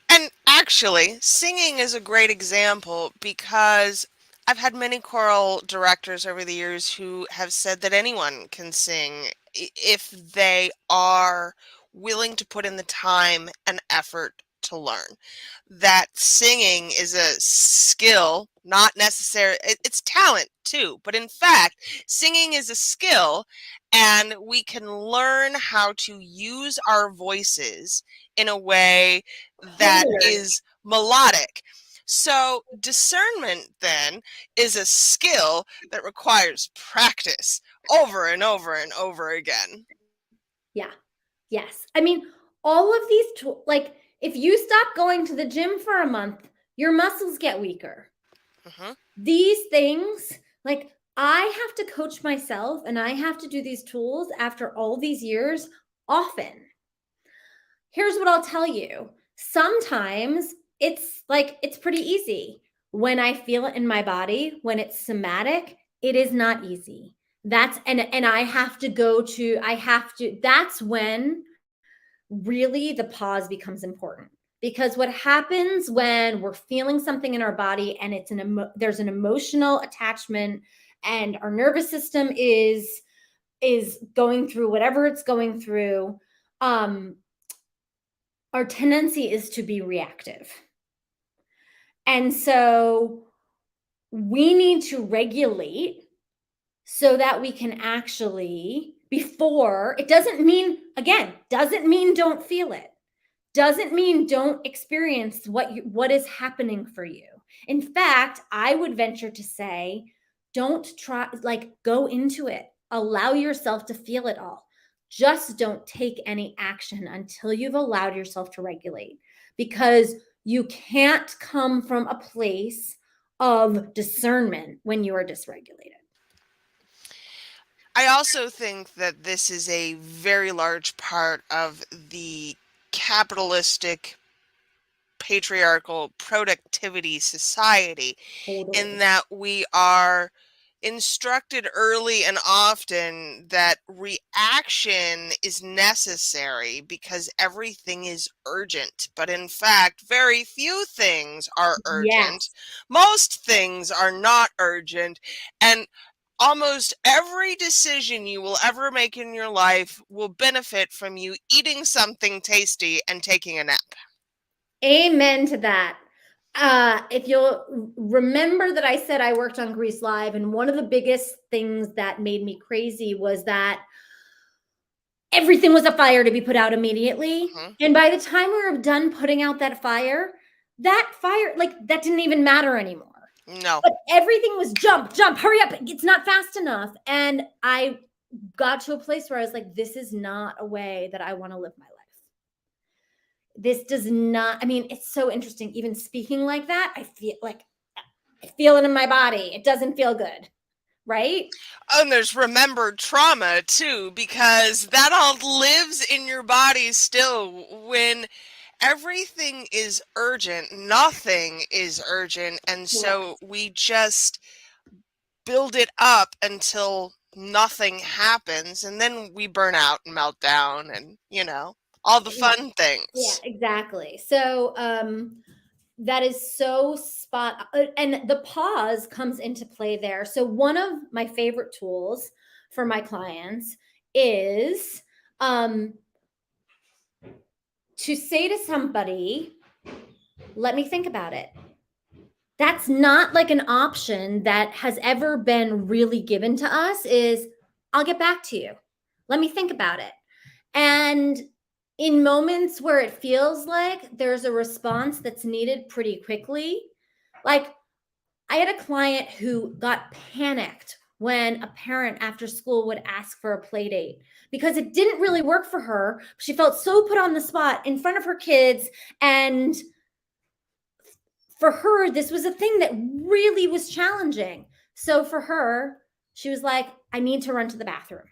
And actually, singing is a great example because I've had many choral directors over the years who have said that anyone can sing if they are willing to put in the time and effort to learn. That singing is a skill, not necessary. It's talent too, but in fact, singing is a skill, and we can learn how to use our voices in a way that Totally. is melodic. So, discernment then is a skill that requires practice over and over and over again. Yeah. Yes. I mean, all of these tools, like if you stop going to the gym for a month, your muscles get weaker. Hmm. These things, like I have to coach myself and I have to do these tools after all these years often. Here's what I'll tell you. Sometimes it's pretty easy. when I feel it in my body, when it's somatic, it is not easy. And I have to, that's when really the pause becomes important. Because what happens when we're feeling something in our body and there's an emotional attachment, and our nervous system is going through whatever it's going through, our tendency is to be reactive. And so we need to regulate so that we can actually, before, it doesn't mean don't feel it. Doesn't mean don't experience what is happening for you. In fact, I would venture to say, don't try, go into it. Allow yourself to feel it all. Just don't take any action until you've allowed yourself to regulate, because you can't come from a place of discernment when you are dysregulated. I also think that this is a very large part of the capitalistic, patriarchal productivity society, in Totally. that we are instructed early and often that reaction is necessary because everything is urgent. But in fact, very few things are urgent. Yes. Most things are not urgent. And almost every decision you will ever make in your life will benefit from you eating something tasty and taking a nap. Amen to that. If you'll remember that I said I worked on Grease Live, and one of the biggest things that made me crazy was that everything was a fire to be put out immediately. Mhm. And by the time we were done putting out that fire, that didn't even matter anymore. No. But everything was jump, hurry up. It's not fast enough. And I got to a place where I was like, this is not a way that I want to live my life. This does not, I mean, it's so interesting. Even speaking like that, I feel it in my body. It doesn't feel good. Right? And there's remembered trauma too, because that all lives in your body still. When everything is urgent, nothing is urgent. And so Correct. we just build it up until nothing happens. And then we burn out and melt down and, all the fun Yeah, things. exactly. So that is so and the pause comes into play there. So one of my favorite tools for my clients is to say to somebody, let me think about it. That's not like an option that has ever been really given to us. Is I'll get back to you. Let me think about it. And in moments where it feels like there's a response that's needed pretty quickly, like I had a client who got panicked when a parent after school would ask for a play date because it didn't really work for her. She felt so put on the spot in front of her kids. And for her, this was a thing that really was challenging. So for her, she was like, I need to run to the bathroom.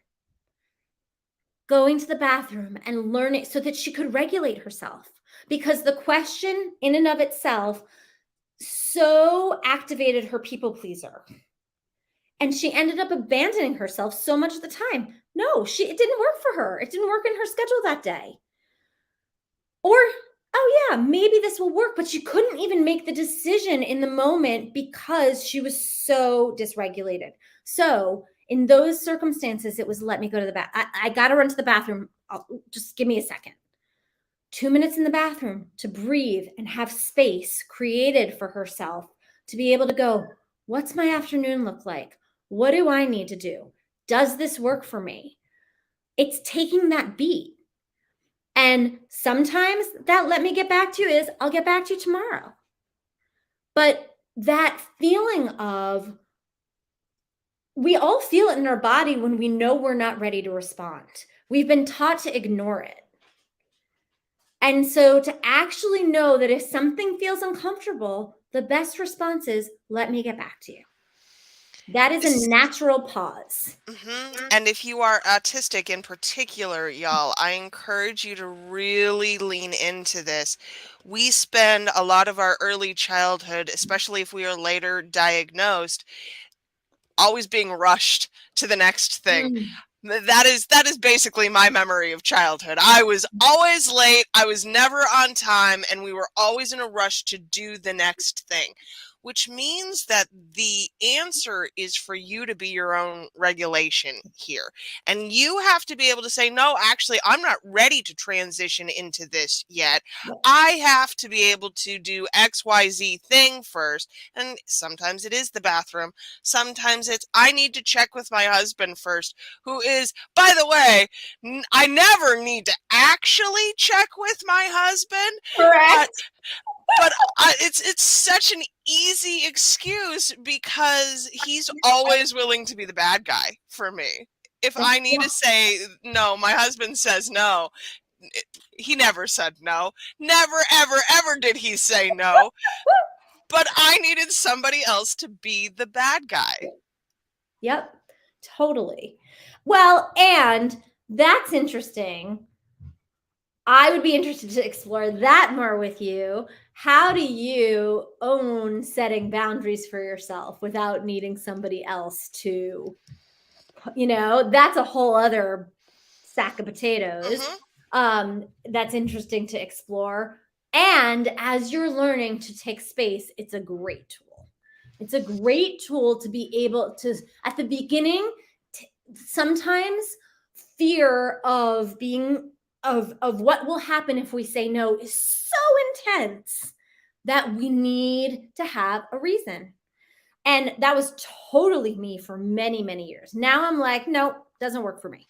Going to the bathroom and learning so that she could regulate herself, because the question in and of itself so activated her people pleaser. And she ended up abandoning herself so much of the time. No, it didn't work for her. It didn't work in her schedule that day. Or, oh yeah, maybe this will work, but she couldn't even make the decision in the moment because she was so dysregulated. So in those circumstances, it was let me go to the bathroom. I got to run to the bathroom. Just give me a second. 2 minutes in the bathroom to breathe and have space created for herself to be able to go, what's my afternoon look like? What do I need to do? Does this work for me? It's taking that beat. And sometimes that let me get back to you is I'll get back to you tomorrow. But that feeling of, we all feel it in our body when we know we're not ready to respond. We've been taught to ignore it. And so to actually know that if something feels uncomfortable, the best response is, let me get back to you. That is a natural pause. And if you are autistic in particular, y'all, I encourage you to really lean into this. We spend a lot of our early childhood, especially if we are later diagnosed, always being rushed to the next thing. Mm. That is basically my memory of childhood. I was always late, I was never on time, and we were always in a rush to do the next thing, which means that the answer is for you to be your own regulation here. And you have to be able to say, no, actually, I'm not ready to transition into this yet. I have to be able to do XYZ thing first. And sometimes it is the bathroom. Sometimes it's, I need to check with my husband first, who is, by the way, I never need to actually check with my husband, but Correct. it's such an easy excuse because he's always willing to be the bad guy for me. If I need to say no, my husband says no. He never said no. Never, ever, ever did he say no. But I needed somebody else to be the bad guy. Yep, totally. Well, and that's interesting. I would be interested to explore that more with you. How do you own setting boundaries for yourself without needing somebody else to, that's a whole other sack of potatoes. That's interesting to explore. And as you're learning to take space, it's a great tool. It's a great tool to be able to, at the beginning, sometimes fear of being of what will happen if we say no is so intense that we need to have a reason. And that was totally me for many, many years. Now I'm like, no, doesn't work for me.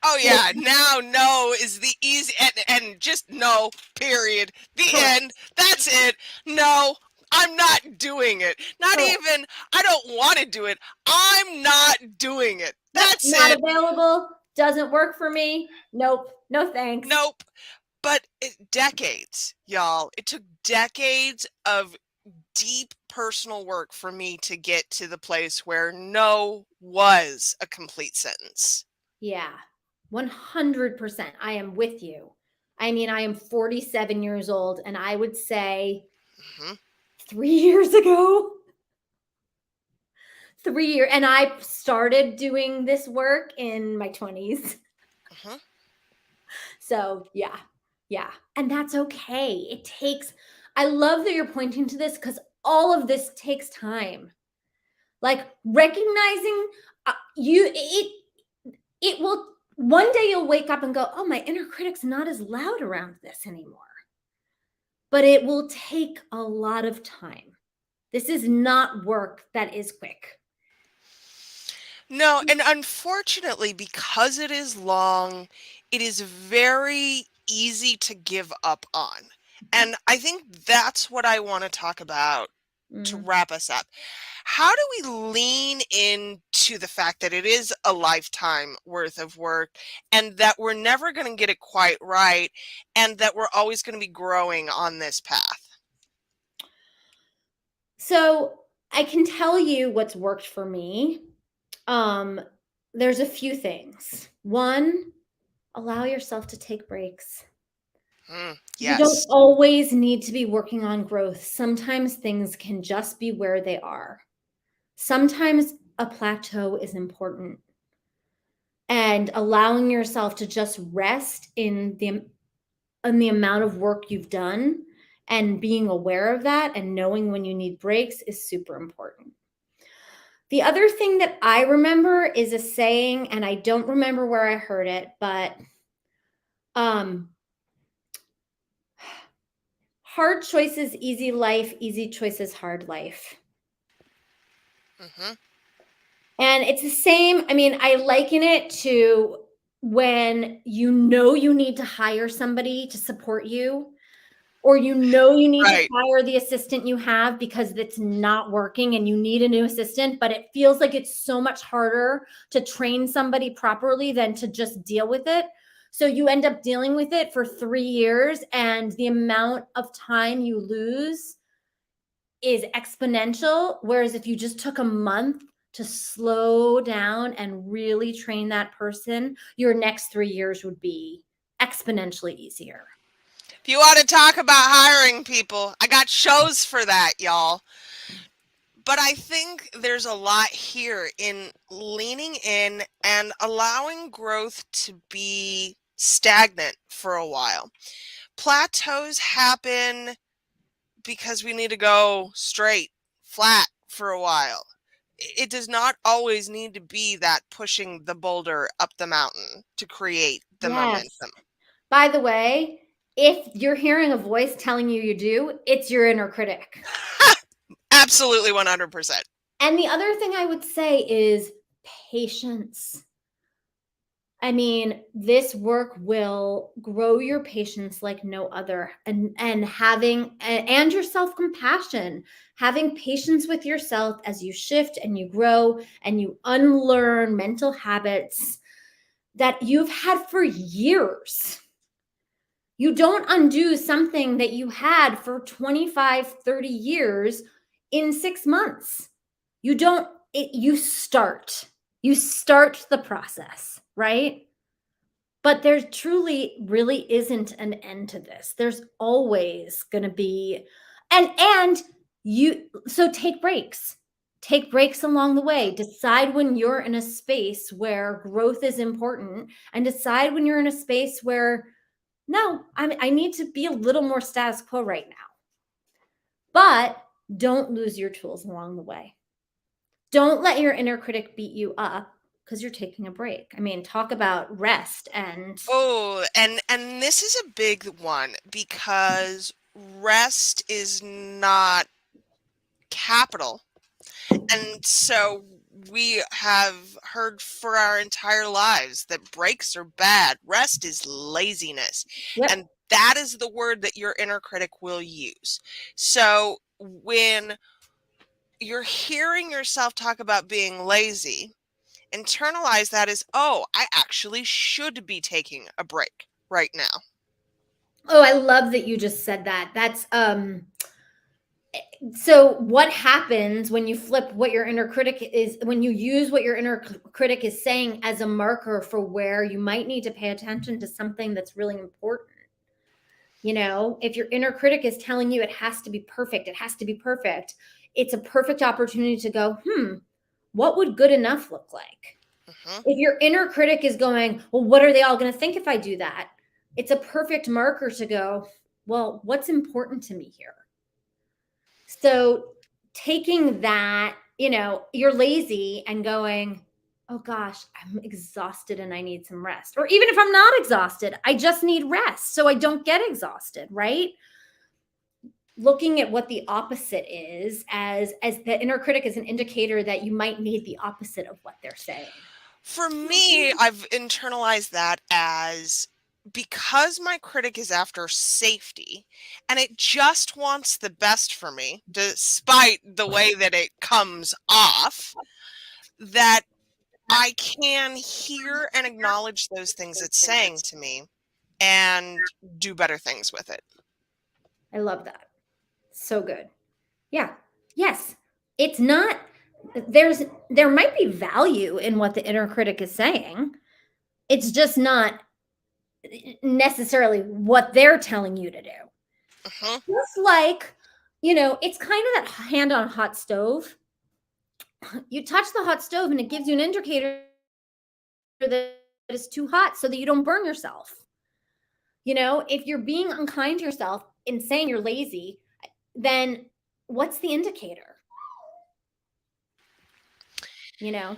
Oh yeah, now no is the easy and just no, period. The Correct. end. That's it. No, I'm not doing it. Not Correct. even I don't want to do it. I'm not doing it. That's Not it. available. Doesn't work for me. Nope. No thanks. Nope. But decades, y'all. It took decades of deep personal work for me to get to the place where no was a complete sentence. Yeah. 100%. I am with you. I mean, I am 47 years old, and I would say 3 years ago, 3 years, and I started doing this work in my 20s. So, yeah. And that's okay. It takes, I love that you're pointing to this because all of this takes time. Like recognizing it will, one day you'll wake up and go, oh, my inner critic's not as loud around this anymore. But it will take a lot of time. This is not work that is quick. No, and unfortunately, because it is long, it is very easy to give up on. And I think that's what I want to talk about to wrap us up. How do we lean into the fact that it is a lifetime worth of work and that we're never going to get it quite right and that we're always going to be growing on this path? So I can tell you what's worked for me. There's a few things. One, allow yourself to take breaks. You don't Yes. always need to be working on growth. Sometimes things can just be where they are. Sometimes a plateau is important. And allowing yourself to just rest in the amount of work you've done and being aware of that and knowing when you need breaks is super important. The other thing that I remember is a saying, and I don't remember where I heard it, but hard choices, easy life, easy choices, hard life. And it's the same. I mean, I liken it to when you know you need to hire somebody to support you, or you know you need to fire the assistant you have because it's not working and you need a new assistant, but it feels like it's so much harder to train somebody properly than to just deal with it. So you end up dealing with it for 3 years, and the amount of time you lose is exponential. Whereas if you just took a month to slow down and really train that person, your next 3 years would be exponentially easier. If you want to talk about hiring people, I got shows for that, y'all. But I think there's a lot here in leaning in and allowing growth to be stagnant for a while. Plateaus happen because we need to go straight, flat for a while. It does not always need to be that pushing the boulder up the mountain to create the Yes. momentum. By the way, if you're hearing a voice telling you do, it's your inner critic. Absolutely 100%. And the other thing I would say is patience. I mean, this work will grow your patience like no other, and having and your self-compassion, having patience with yourself as you shift and you grow and you unlearn mental habits that you've had for years. You don't undo something that you had for 25, 30 years in 6 months. You don't you start. You start the process, right? But there truly really isn't an end to this. There's always going to be and you so take breaks. Take breaks along the way. Decide when you're in a space where growth is important and decide when you're in a space where no, I need to be a little more status quo right now. But don't lose your tools along the way. Don't let your inner critic beat you up because you're taking a break. I mean, talk about rest and Oh, and this is a big one because rest is not capital. And so we have heard for our entire lives that breaks are bad. Rest is laziness. yep. And that is the word that your inner critic will use. So when you're hearing yourself talk about being lazy, internalize that as, oh, I actually should be taking a break right now. Oh, I love that you just said that. That's so what happens when you flip what your inner critic is, when you use what your inner critic is saying as a marker for where you might need to pay attention to something that's really important. You know, if your inner critic is telling you it has to be perfect, it has to be perfect, it's a perfect opportunity to go, what would good enough look like? Mhm. If your inner critic is going, well, what are they all going to think if I do that? It's a perfect marker to go, well, what's important to me here? So taking that, you're lazy and going, oh gosh, I'm exhausted and I need some rest. Or even if I'm not exhausted, I just need rest so I don't get exhausted, right? Looking at what the opposite is as the inner critic is an indicator that you might need the opposite of what they're saying. For me, I've internalized that as, because my critic is after safety and it just wants the best for me, despite the way that it comes off, that I can hear and acknowledge those things it's saying to me and do better things with it. I love that. So good. Yeah. Yes. It's not there might be value in what the inner critic is saying. It's just not necessarily what they're telling you to do. Mhm. Just like, it's kind of that hand on a hot stove. You touch the hot stove and it gives you an indicator that it's too hot so that you don't burn yourself. If you're being unkind to yourself and saying you're lazy, then what's the indicator? You know?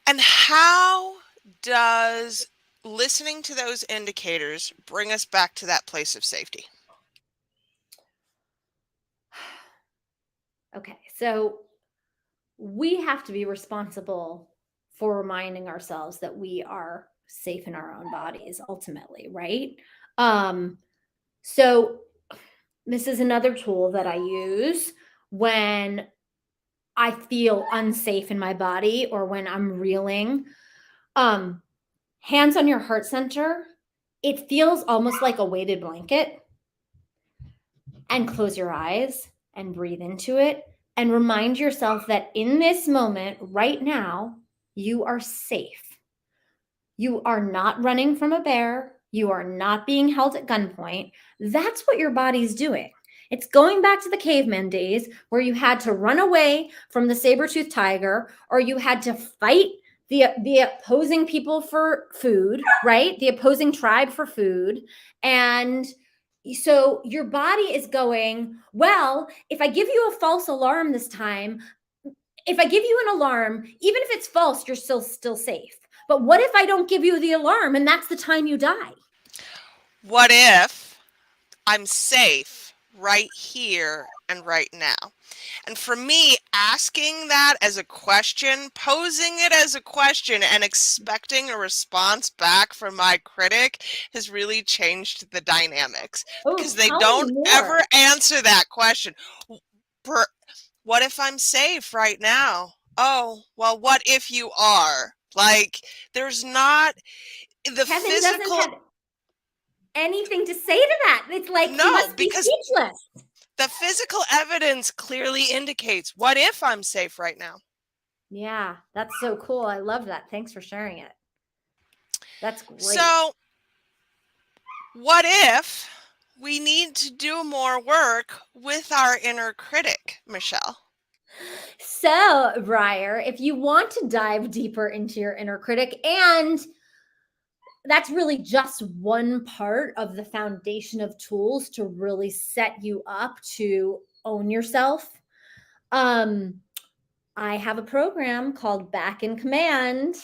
And how does listening to those indicators bring us back to that place of safety? Okay. So we have to be responsible for reminding ourselves that we are safe in our own bodies ultimately, right? So this is another tool that I use when I feel unsafe in my body or when I'm reeling. Um, Hands on your heart center. It feels almost like a weighted blanket. And close your eyes and breathe into it and remind yourself that in this moment, right now, you are safe. You are not running from a bear. You are not being held at gunpoint. That's what your body's doing. It's going back to the caveman days where you had to run away from the saber-toothed tiger, or you had to fight the opposing people for food, right? The opposing tribe for food. And so your body is going, well, if I give you a false alarm this time, if I give you an alarm, even if it's false, you're still safe. But what if I don't give you the alarm and that's the time you die? What if I'm safe right here and right now? And for me, asking that as a question, posing it as a question, and expecting a response back from my critic has really changed the dynamics, Oh, because they tell me don't more. ever answer that question. What if I'm safe right now? Oh, well, what if you are? Like, there's not the Kevin doesn't physical. have anything to say to that. It's like he No, must be because speechless. the physical evidence clearly indicates, what if I'm safe right now? Yeah, that's so cool. I love that. Thanks for sharing it. That's great. So, what if we need to do more work with our inner critic, Michelle? So, Briar, if you want to dive deeper into your inner critic, and that's really just one part of the foundation of tools to really set you up to own yourself. Um, I have a program called Back in Command,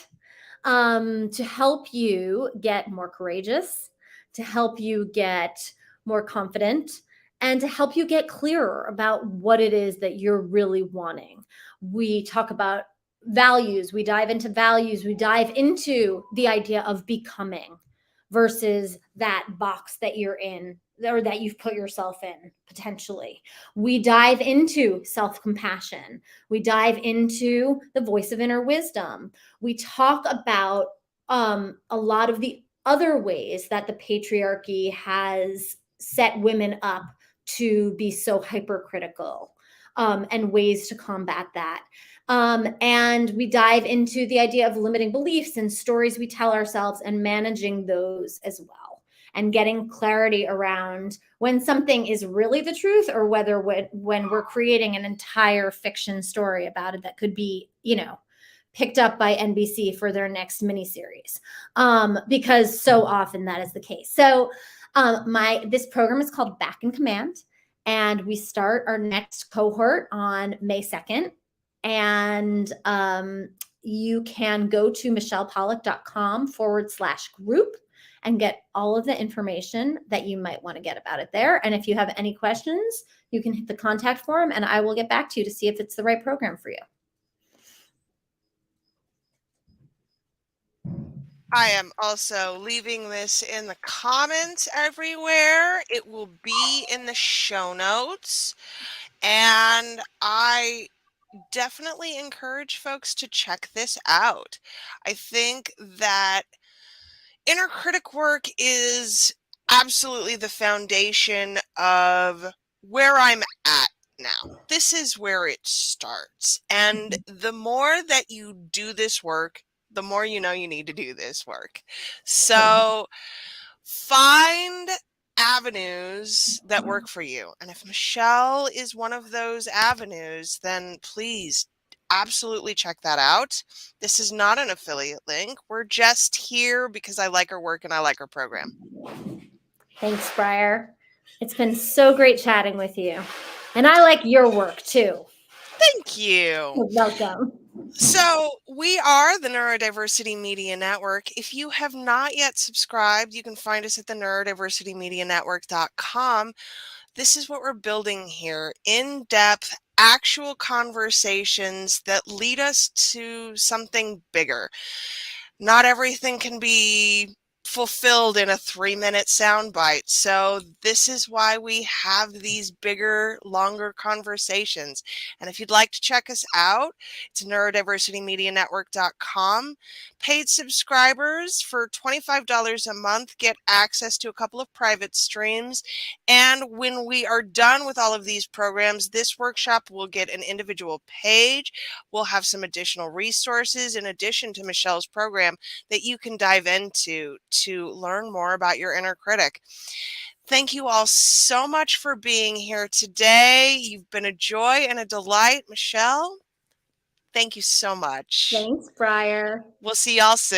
to help you get more courageous, to help you get more confident, and to help you get clearer about what it is that you're really wanting. We talk about values, we dive into values, we dive into the idea of becoming versus that box that you're in or that you've put yourself in potentially. We dive into self compassion. We dive into the voice of inner wisdom. We talk about a lot of the other ways that the patriarchy has set women up to be so hypercritical, and ways to combat that. And we dive into the idea of limiting beliefs and stories we tell ourselves and managing those as well, and getting clarity around when something is really the truth or whether when we're creating an entire fiction story about it that could be, picked up by NBC for their next miniseries, because so often that is the case. So this program is called Back in Command, and we start our next cohort on May 2nd. And you can go to michellepollack.com/group and get all of the information that you might want to get about it there. And if you have any questions, you can hit the contact form and I will get back to you to see if it's the right program for you. I am also leaving this in the comments everywhere. It will be in the show notes. And I definitely encourage folks to check this out. I think that inner critic work is absolutely the foundation of where I'm at now. This is where it starts. And the more that you do this work, the more you know you need to do this work. So find avenues that work for you. And if Michelle is one of those avenues, then please absolutely check that out. This is not an affiliate link. We're just here because I like her work and I like her program. Thanks, Briar. It's been so great chatting with you. And I like your work too. Thank you. You're welcome. So we are the Neurodiversity Media Network. If you have not yet subscribed, you can find us at the neurodiversitymedianetwork.com. This is what we're building here: in-depth, actual conversations that lead us to something bigger. Not everything can be fulfilled in a 3-minute soundbite. So this is why we have these bigger, longer conversations. And if you'd like to check us out, it's neurodiversitymedianetwork.com. Paid subscribers for $25 a month get access to a couple of private streams. And when we are done with all of these programs, this workshop will get an individual page. We'll have some additional resources in addition to Michelle's program that you can dive into to learn more about your inner critic. Thank you all so much for being here today. You've been a joy and a delight. Michelle, thank you so much. Thanks, Briar. We'll see y'all soon.